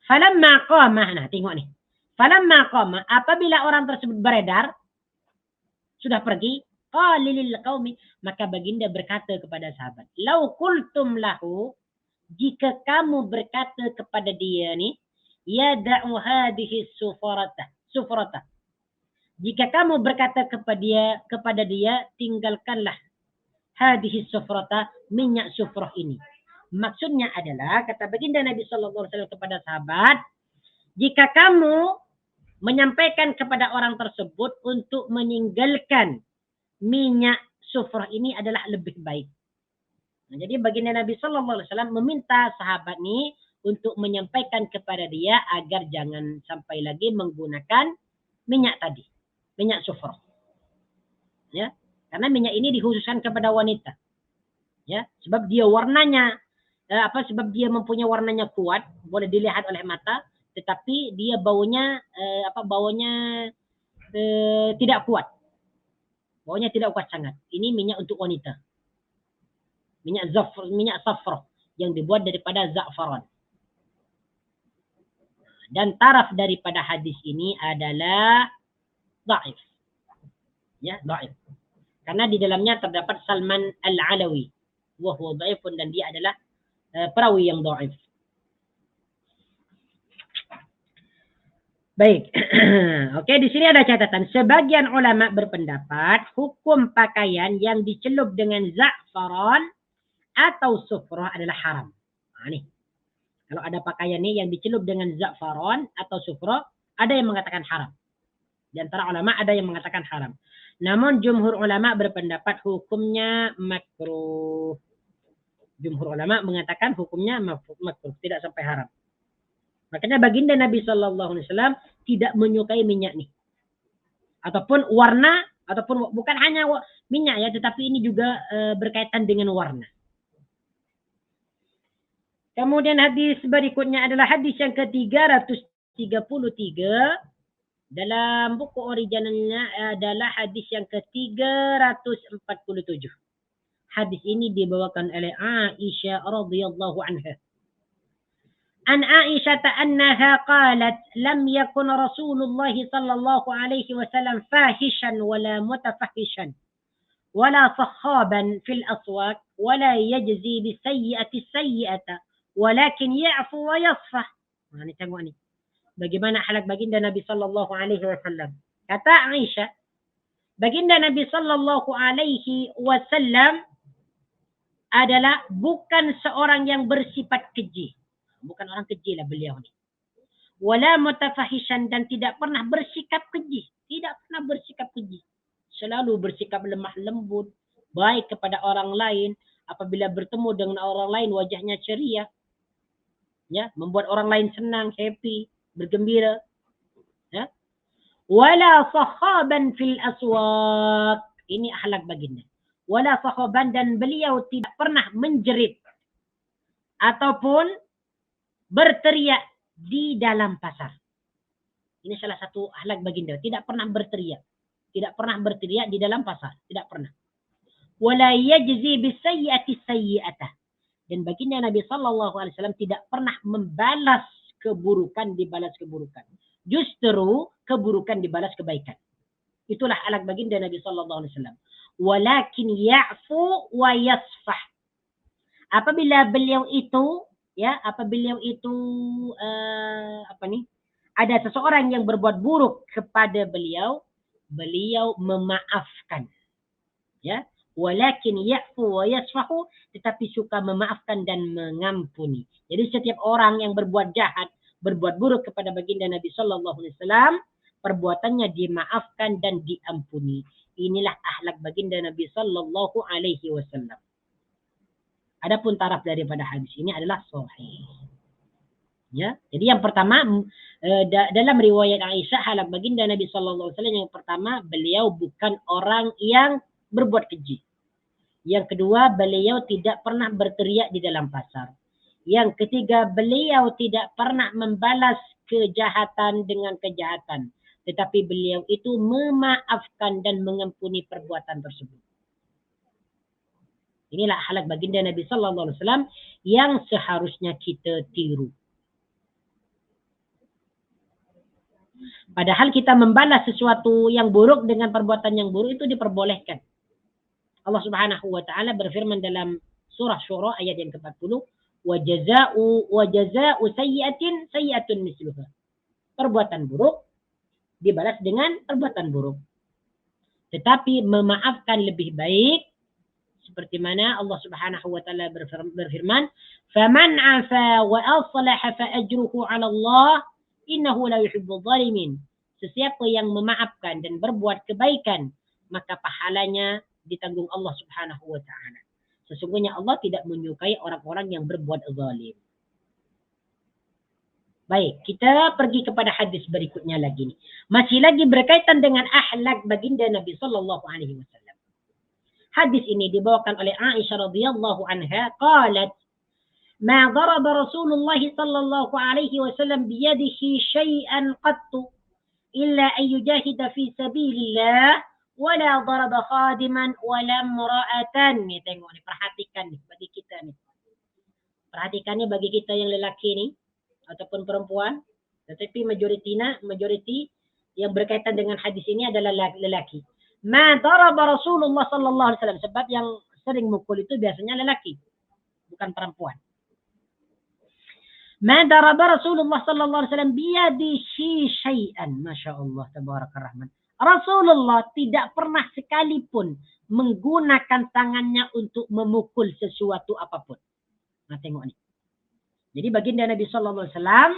A: Falamma qama, nah tengok ni. Falamma qama, apabila orang tersebut beredar, sudah pergi, qala lil qaumi, maka baginda berkata kepada sahabat, "Lau qultum lahu, jika kamu berkata kepada dia ni, yada'u hadhihi sufrata. Jika kamu berkata kepada dia, tinggalkanlah hadhihi sufrata, minyak sufrah ini." Maksudnya adalah kata baginda Nabi sallallahu alaihi wasallam kepada sahabat, jika kamu menyampaikan kepada orang tersebut untuk meninggalkan minyak sufrah ini adalah lebih baik. Nah, jadi baginda Nabi sallallahu alaihi wasallam meminta sahabat ni untuk menyampaikan kepada dia agar jangan sampai lagi menggunakan minyak tadi, minyak sufrah. Ya, karena minyak ini dikhususkan kepada wanita. Ya, sebab dia warnanya sebab dia mempunyai warnanya kuat, boleh dilihat oleh mata, tetapi dia baunya tidak kuat. Baunya tidak kuat sangat. Ini minyak untuk wanita. Minyak safrah yang dibuat daripada za'faran. Dan taraf daripada hadis ini adalah dhaif. Ya, dhaif. Karena di dalamnya terdapat Salman Al-Alawi. Wa huwa dhaifun, dan dia adalah perawi yang dhaif. Baik. Oke, di sini ada catatan. Sebagian ulama berpendapat hukum pakaian yang dicelup dengan za'faran atau sufrah adalah haram. Nah, nih. Kalau ada pakaian nih yang dicelup dengan za'faran atau sufrah, ada yang mengatakan haram. Di antara ulama ada yang mengatakan haram. Namun jumhur ulama berpendapat hukumnya makruh. Jumhur ulama mengatakan hukumnya makruh, tidak sampai haram. Makanya baginda Nabi SAW tidak menyukai minyak nih. Ataupun warna, ataupun bukan hanya minyak ya, tetapi ini juga berkaitan dengan warna. Kemudian hadis berikutnya adalah hadis yang ke-333. Dalam buku originalnya adalah hadis yang ke-347. Hadis ini dibawakan oleh Aisyah radhiyallahu anha. An Aisyah annaha qalat lam yakun Rasulullah sallallahu alaihi wasallam fahishan wala mutafahishan wala sakhaban fil aswaq wala yajzi bisayyi'ati sayyi'ata walakin ya'fu wa yasfah. Nah, ini tengok ni. Bagaimana akhlak baginda Nabi sallallahu alaihi wasallam. Kata Aisyah, baginda Nabi sallallahu alaihi wasallam adalah bukan seorang yang bersifat keji. Bukan orang keji lah beliau ni. Wala mutafahishan, dan tidak pernah bersikap keji. Tidak pernah bersikap keji. Selalu bersikap lemah lembut, baik kepada orang lain. Apabila bertemu dengan orang lain wajahnya ceria. Ya, membuat orang lain senang, happy, bergembira. Ya. Wala sahaban fil aswaq. Ini akhlak baginda. Wala sahaban, dan beliau tidak pernah menjerit ataupun berteriak di dalam pasar. Ini salah satu akhlak baginda. Tidak pernah berteriak. Tidak pernah berteriak di dalam pasar. Tidak pernah. Wala yajzi bisayyi'ati sayyi'atah. Dan baginda Nabi SAW tidak pernah membalas keburukan dibalas keburukan. Justru keburukan dibalas kebaikan. Itulah akhlak baginda Nabi SAW. Walakin ya'fu wa yasfah. Apabila beliau itu ada seseorang yang berbuat buruk kepada beliau, beliau memaafkan. Ya. Walakin ya'fu wa yasfahu, tetapi suka memaafkan dan mengampuni. Jadi setiap orang yang berbuat jahat, berbuat buruk kepada baginda Nabi sallallahu alaihi wasallam, perbuatannya dimaafkan dan diampuni. Inilah akhlak baginda Nabi sallallahu alaihi wasallam. Adapun taraf daripada hadis ini adalah sahih. Ya, jadi yang pertama dalam riwayat Aisyah, akhlak baginda Nabi sallallahu alaihi wasallam yang pertama, beliau bukan orang yang berbuat keji. Yang kedua, beliau tidak pernah berteriak di dalam pasar. Yang ketiga, beliau tidak pernah membalas kejahatan dengan kejahatan. Tetapi beliau itu memaafkan dan mengampuni perbuatan tersebut. Inilah akhlak baginda Nabi sallallahu alaihi wasallam yang seharusnya kita tiru. Padahal kita membalas sesuatu yang buruk dengan perbuatan yang buruk itu diperbolehkan. Allah Subhanahu wa taala berfirman dalam surah Syura ayat yang ke-40, wa jazaa'u sayyi'atin sayyi'atun misluha. Perbuatan buruk dibalas dengan perbuatan buruk. Tetapi memaafkan lebih baik, seperti mana Allah Subhanahu wa taala berfirman, "Faman 'afa wa aslaha fa ajruhu 'ala Allah, innahu la yuhibbudz zalimin." Sesiapa yang memaafkan dan berbuat kebaikan, maka pahalanya ditanggung Allah Subhanahu wa taala. Sesungguhnya Allah tidak menyukai orang-orang yang berbuat zalim. Baik, kita pergi kepada hadis berikutnya lagi nih. Masih lagi berkaitan dengan akhlak baginda Nabi sallallahu alaihi wasallam. Hadis ini dibawakan oleh Aisyah radhiyallahu anha, qalat ما ضرب رسول الله صلى الله عليه وسلم بيده شيئا قط إلا أن يجاهد في سبيل الله ولا ضرب خادما ولا امرأة. Nih tengok nih, perhatikan nih bagi kita nih. Perhatikannya bagi kita yang lelaki nih ataupun perempuan, tetapi majoriti yang berkaitan dengan hadis ini adalah lelaki. Ma daraba Rasulullah sallallahu alaihi wasallam, sebab yang sering mukul itu biasanya lelaki, bukan perempuan. Ma daraba Rasulullah sallallahu alaihi wasallam biyadihi syai'an. Masya-Allah tabarakar rahman. Rasulullah tidak pernah sekalipun menggunakan tangannya untuk memukul sesuatu apapun. Nah, tengok nih. Jadi baginda Nabi sallallahu alaihi wasallam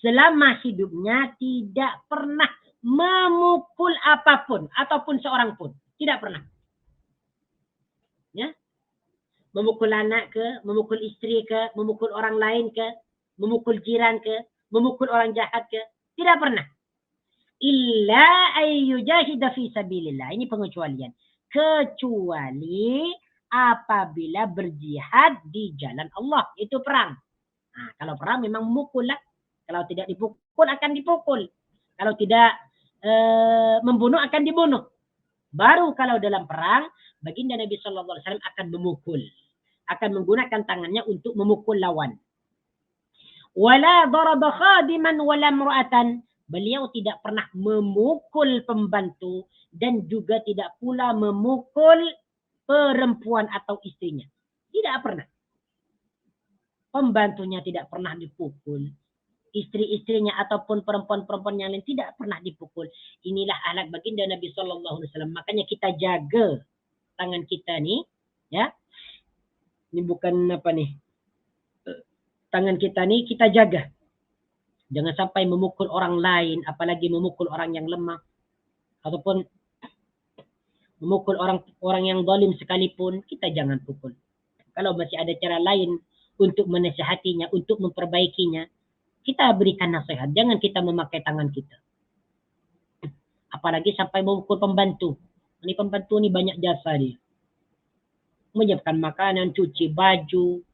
A: selama hidupnya tidak pernah memukul apapun ataupun seorang pun, tidak pernah. Ya? Memukul anak ke, memukul istri ke, memukul orang lain ke, memukul jiran ke, memukul orang jahat ke, tidak pernah. Illa ayyujahida fi sabilillah. Ini pengecualian. Kecuali apabila berjihad di jalan Allah, itu perang. Nah, kalau perang memang memukul lah. Kalau tidak dipukul akan dipukul. Kalau tidak membunuh akan dibunuh. Baru kalau dalam perang, baginda Nabi sallallahu alaihi wasallam akan memukul, akan menggunakan tangannya untuk memukul lawan. Wala daraba khadiman wala imra'atan. Beliau tidak pernah memukul pembantu dan juga tidak pula memukul perempuan atau istrinya. Tidak pernah. Pembantunya tidak pernah dipukul. Istri-istrinya ataupun perempuan-perempuan yang lain tidak pernah dipukul. Inilah akhlak baginda Nabi sallallahu alaihi wasallam. Makanya kita jaga tangan kita nih, ya. Ini bukan apa nih. Tangan kita nih kita jaga. Jangan sampai memukul orang lain, apalagi memukul orang yang lemah ataupun memukul orang yang zalim sekalipun, kita jangan pukul. Kalau masih ada cara lain untuk menasihatinya, untuk memperbaikinya, kita berikan nasihat. Jangan kita memakai tangan kita. Apalagi sampai memukul pembantu. Ini pembantu ini banyak jasa dia. Menyiapkan makanan, cuci baju,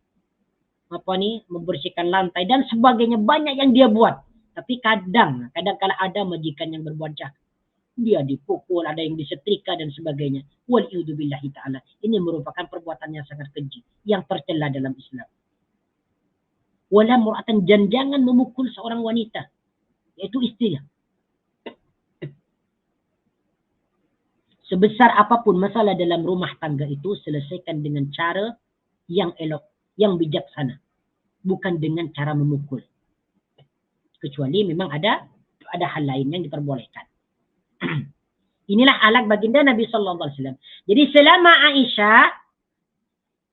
A: membersihkan lantai dan sebagainya, banyak yang dia buat. Tapi kadang kala ada majikan yang berbuat jahat. Dia dipukul, ada yang disetrika dan sebagainya. Wal'iyudubillahi ta'ala. Ini merupakan perbuatan yang sangat keji, yang tercela dalam Islam. Wala mur'atan, jangan memukul seorang wanita, yaitu istrinya. Sebesar apapun masalah dalam rumah tangga itu, selesaikan dengan cara yang elok, yang bijaksana, bukan dengan cara memukul. Kecuali memang ada hal lain yang diperbolehkan. Inilah akhlak baginda Nabi sallallahu alaihi wasallam. Jadi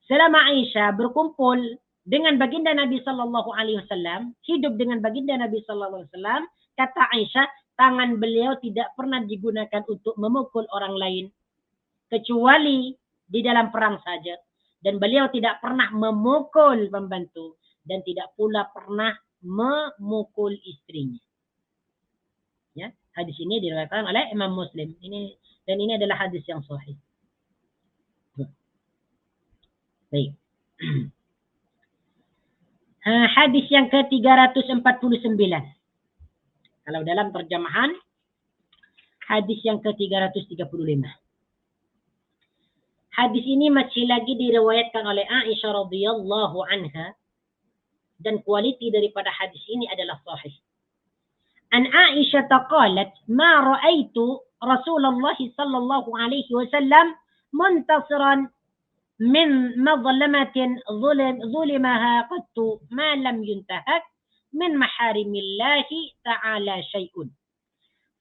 A: selama Aisyah berkumpul dengan baginda Nabi sallallahu alaihi wasallam, hidup dengan baginda Nabi sallallahu alaihi wasallam, kata Aisyah, tangan beliau tidak pernah digunakan untuk memukul orang lain kecuali di dalam perang saja. Dan beliau tidak pernah memukul pembantu dan tidak pula pernah memukul istrinya. Ya, hadis ini diriwayatkan oleh Imam Muslim. Ini adalah hadis yang sahih. Baik. Hadis yang ke-349. Kalau dalam terjemahan hadis yang ke-335. Hadis ini masih lagi diriwayatkan oleh Aisyah radhiyallahu anha dan kualiti daripada hadis ini adalah sahih. An Aisyah qalat, "Ma ra'aitu Rasulullah sallallahu alaihi wasallam muntasiran min mazlamatin zulimaha qattu ma lam yuntahak min maharimillahi ta'ala syai'un.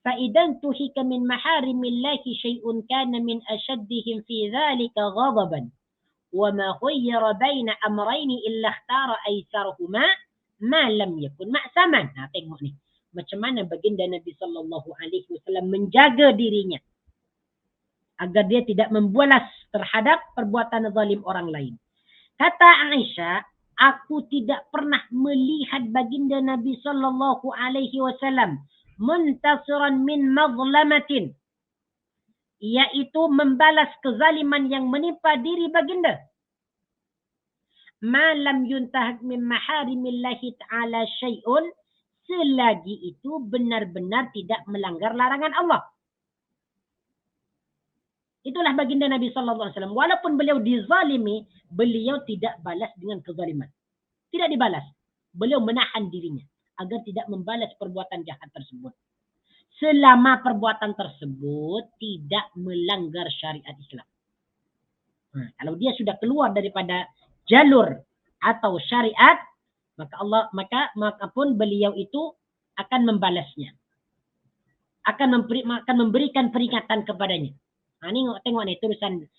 A: فإذا انتهك من محارم الله شيء كان من أشدهم في ذلك غضبا وما خير بين أمرين إلا اختار أيسرهما ما لم يكن مأثما." Nah, tengok nih. Macam mana baginda Nabi sallallahu alaihi wasallam menjaga dirinya agar dia tidak membalas terhadap perbuatan zalim orang lain. Kata Aisyah, aku tidak pernah melihat baginda Nabi sallallahu alaihi wasallam muntasiran min mazlamatin, yaitu membalas kezaliman yang menimpa diri baginda, ma lam yuntahak min maharimillahi ta'ala syai'un, selagi itu benar-benar tidak melanggar larangan Allah. Itulah baginda Nabi sallallahu alaihi wasallam. Walaupun beliau dizalimi, beliau tidak balas dengan kezaliman. Tidak dibalas. Beliau menahan dirinya agar tidak membalas perbuatan jahat tersebut. Selama perbuatan tersebut tidak melanggar syariat Islam. Kalau dia sudah keluar daripada jalur atau syariat, maka pun beliau itu akan membalasnya. Akan memberikan peringatan kepadanya. Ini tengok nih tulisan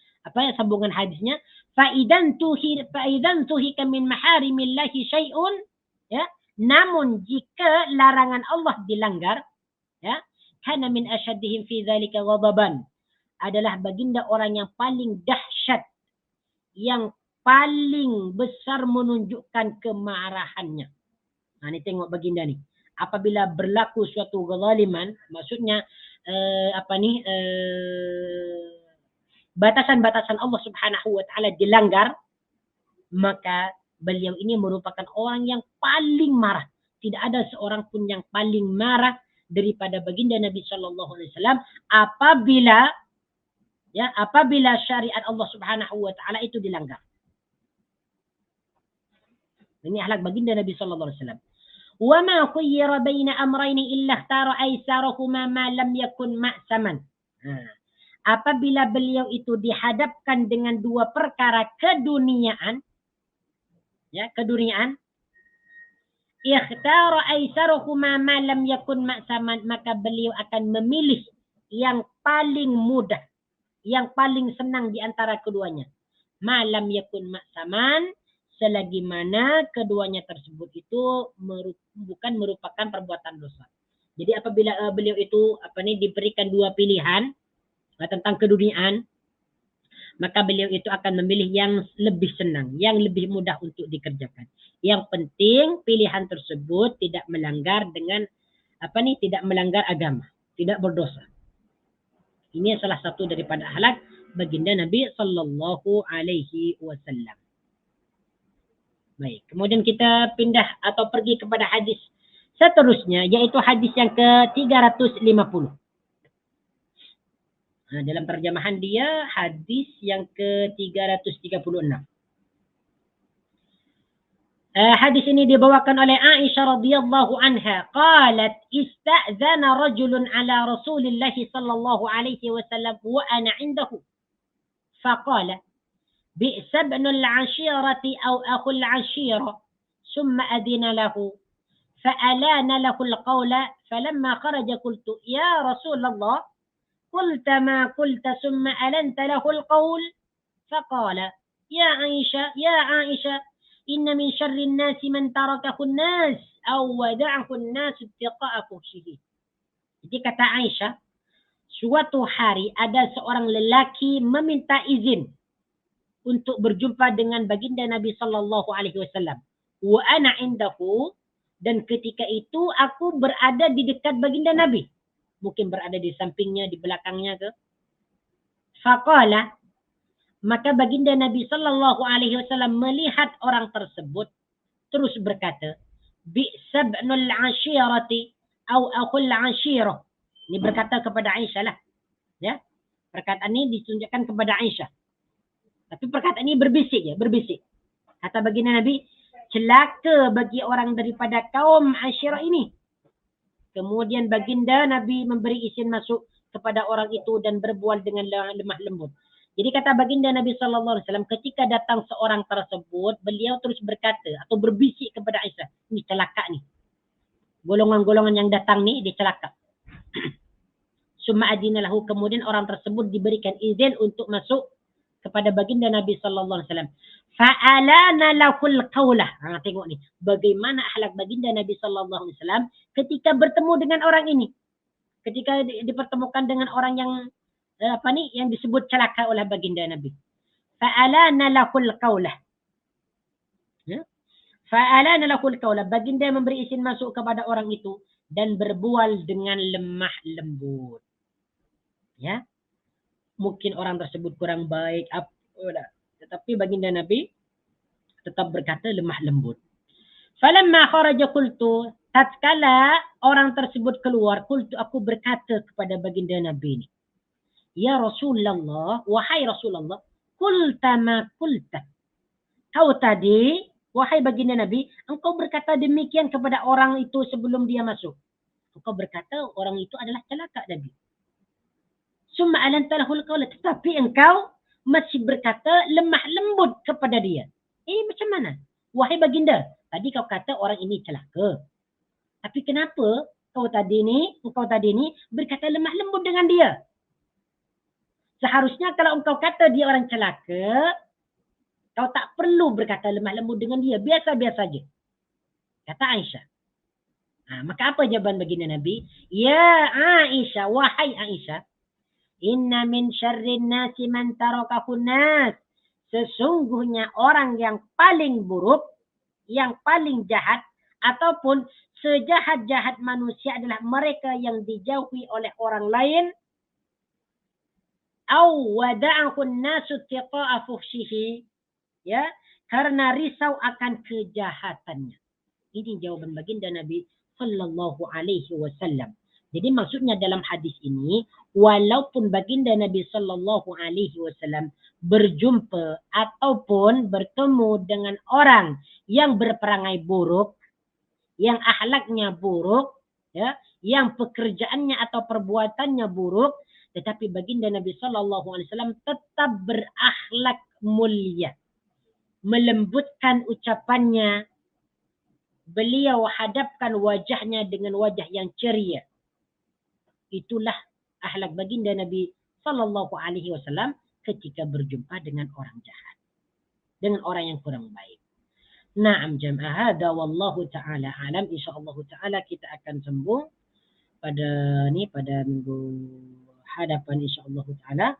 A: sambungan hadisnya. Faidan tuhika min maharimillahi syai'un, ya. Namun jika larangan Allah dilanggar, ya, kana min asyaddihim fi dzalika ghadaban, adalah baginda orang yang paling dahsyat, yang paling besar menunjukkan kemarahannya. Ini tengok baginda nih. Apabila berlaku suatu kezaliman, maksudnya batasan-batasan Allah Subhanahu wa taala dilanggar, maka beliau ini merupakan orang yang paling marah. Tidak ada seorang pun yang paling marah daripada baginda Nabi sallallahu alaihi wasallam apabila syariat Allah Subhanahu wa taala itu dilanggar. Ini akhlak baginda Nabi sallallahu alaihi wasallam. Wa ma khayyara baina amrayn illa ikhtara aysarahuma ma lam yakun ma'saman. Apabila beliau itu dihadapkan dengan dua perkara keduniaan, ikhtara aysarahuma ma lam yakun ma'saman, maka beliau akan memilih yang paling mudah, yang paling senang di antara keduanya. Ma lam yakun ma'saman, selagi mana keduanya tersebut itu bukan merupakan perbuatan dosa. Jadi apabila beliau itu diberikan dua pilihan tentang keduniaan, maka beliau itu akan memilih yang lebih senang, yang lebih mudah untuk dikerjakan. Yang penting pilihan tersebut tidak melanggar tidak melanggar agama, tidak berdosa. Ini salah satu daripada akhlak baginda Nabi sallallahu alaihi wasallam. Baik, kemudian kita pindah atau pergi kepada hadis seterusnya, yaitu hadis yang ke-350. Dalam terjemahan dia hadis yang ke-336. Hadis ini dibawakan oleh Aisyah radhiyallahu anha. Qalat ista'zana rajulun ala Rasulillah sallallahu alaihi wasallam wa ana indahu. Faqala بئس ابن العشيرة أو أخو العشيرة ثم أذن له فألان له القول فلما خرج قلت يا رسول الله قلت ما قلت ثم ألنت له القول فقال يا عائشة إن من شر الناس من تركه الناس أو ودعه الناس اتقاء فحشه. Jadi kata Aisyah, suatu hari ada seorang lelaki meminta izin untuk berjumpa dengan baginda Nabi sallallahu alaihi wasallam. Wa ana indahu, dan ketika itu aku berada di dekat baginda Nabi. Mungkin berada di sampingnya, di belakangnya ke. Faqala, maka baginda Nabi sallallahu alaihi wasallam melihat orang tersebut terus berkata, bi'sabnul ashirati au akhul ashirah. Ini berkata kepada Aisyah lah. Ya. Perkataan ini ditunjukkan kepada Aisyah. Tapi perkataan ini berbisik. Kata baginda Nabi, celaka bagi orang daripada kaum Asyirah ini. Kemudian baginda Nabi memberi izin masuk kepada orang itu dan berbual dengan lemah lembut. Jadi kata baginda Nabi sallallahu alaihi wasallam, ketika datang seorang tersebut, beliau terus berkata atau berbisik kepada Aisyah, ini celaka nih. Golongan-golongan yang datang nih dia celaka. Summa adina lahu, kemudian orang tersebut diberikan izin untuk masuk kepada baginda Nabi sallallahu alaihi wasallam. Fa'alana lahul qaulah. Tengok nih, bagaimana akhlak baginda Nabi sallallahu alaihi wasallam ketika bertemu dengan orang ini. Ketika dipertemukan dengan orang yang yang disebut celaka oleh baginda Nabi. Fa'alana lahul qaulah. Ya? Fa'alana lahul qaulah. Baginda memberi izin masuk kepada orang itu dan berbual dengan lemah lembut. Ya. Mungkin orang tersebut kurang baik, tetapi baginda Nabi tetap berkata lemah lembut. Falamma kharaja qultu, tatkala orang tersebut keluar, qultu, aku berkata kepada baginda Nabi ini, ya Rasulullah, wahai Rasulullah, qulta ma qulta. Kau tadi, wahai baginda Nabi, engkau berkata demikian kepada orang itu sebelum dia masuk. Engkau berkata orang itu adalah celaka Nabi. Summa alanta lahul qawla, tetapi engkau masih berkata lemah lembut kepada dia. Ini macam mana? Wahai baginda, tadi kau kata orang ini celaka. Tapi kenapa engkau tadi ni berkata lemah lembut dengan dia? Seharusnya kalau engkau kata dia orang celaka, kau tak perlu berkata lemah lembut dengan dia. Biasa-biasa saja. Kata Aisyah. Maka apa jawaban baginda Nabi? Ya Aisyah, wahai Aisyah. Inna min syarrin nasi man tarakahun nas. Sesungguhnya orang yang paling buruk, yang paling jahat, ataupun sejahat-jahat manusia adalah mereka yang dijauhi oleh orang lain. Au wada'ahun nasu tiqa'a fuhshihi. Ya, karena risau akan kejahatannya. Ini jawaban baginda Nabi sallallahu alaihi wasallam. Jadi maksudnya dalam hadis ini, walaupun baginda Nabi sallallahu alaihi wasallam berjumpa ataupun bertemu dengan orang yang berperangai buruk, yang akhlaknya buruk, ya, yang pekerjaannya atau perbuatannya buruk, tetapi baginda Nabi sallallahu alaihi wasallam tetap berakhlak mulia. Melembutkan ucapannya, beliau hadapkan wajahnya dengan wajah yang ceria. Itulah akhlak baginda Nabi sallallahu alaihi wasallam ketika berjumpa dengan orang jahat, dengan orang yang kurang baik. Naam jamaah, hada wallahu taala alam. Insyaallah taala kita akan sambung pada minggu hadapan insyaallah taala.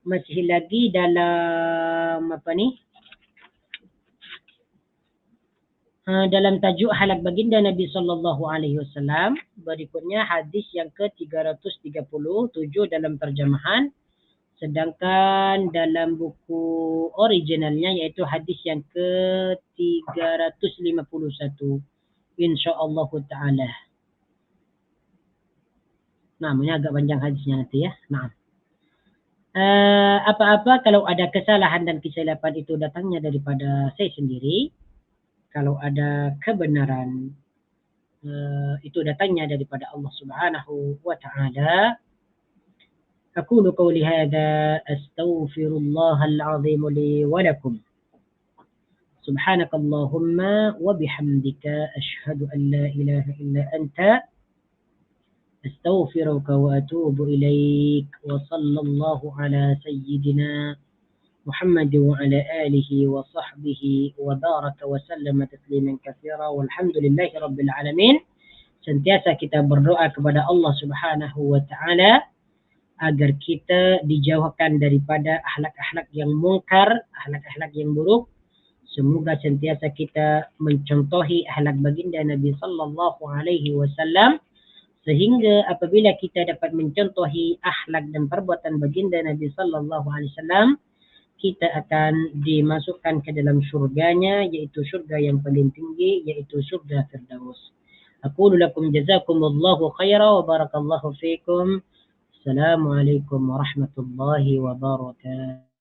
A: Masih lagi dalam dalam tajuk halak baginda Nabi sallallahu alaihi wasallam. Berikutnya hadis yang ke-337 dalam terjemahan, sedangkan dalam buku originalnya iaitu hadis yang ke-351 insyaallah taala. Ini agak panjang hadisnya nanti ya. Apa-apa kalau ada kesalahan dan kesilapan itu datangnya daripada saya sendiri. Kalau ada kebenaran itu datangnya daripada Allah Subhanahu wa taala. Aqulu qawli hadha astaghfirullahal azim li wa lakum. Subhanakallahumma wa bihamdika asyhadu an la ilaha illa anta astaghfiruka wa atubu ilaik. Wa sallallahu ala sayyidina محمد وعلى آله وصحبه وبارك وسلم تسليما كثيرا والحمد لله رب العالمين. Sentiasa kita berdoa kepada Allah Subhanahu wa taala agar kita dijauhkan daripada akhlak-akhlak yang mungkar, akhlak-akhlak yang buruk. Semoga sentiasa kita mencontohi akhlak baginda Nabi sallallahu alaihi wasallam, sehingga apabila kita dapat mencontohi akhlak dan perbuatan baginda Nabi sallallahu alaihi wasallam, kita akan dimasukkan ke dalam syurganya, yaitu syurga yang paling tinggi, yaitu syurga Firdaus. Aqulu lakum jazakumullahu khairan wa barakallahu fikum. Assalamualaikum warahmatullahi wabarakatuh.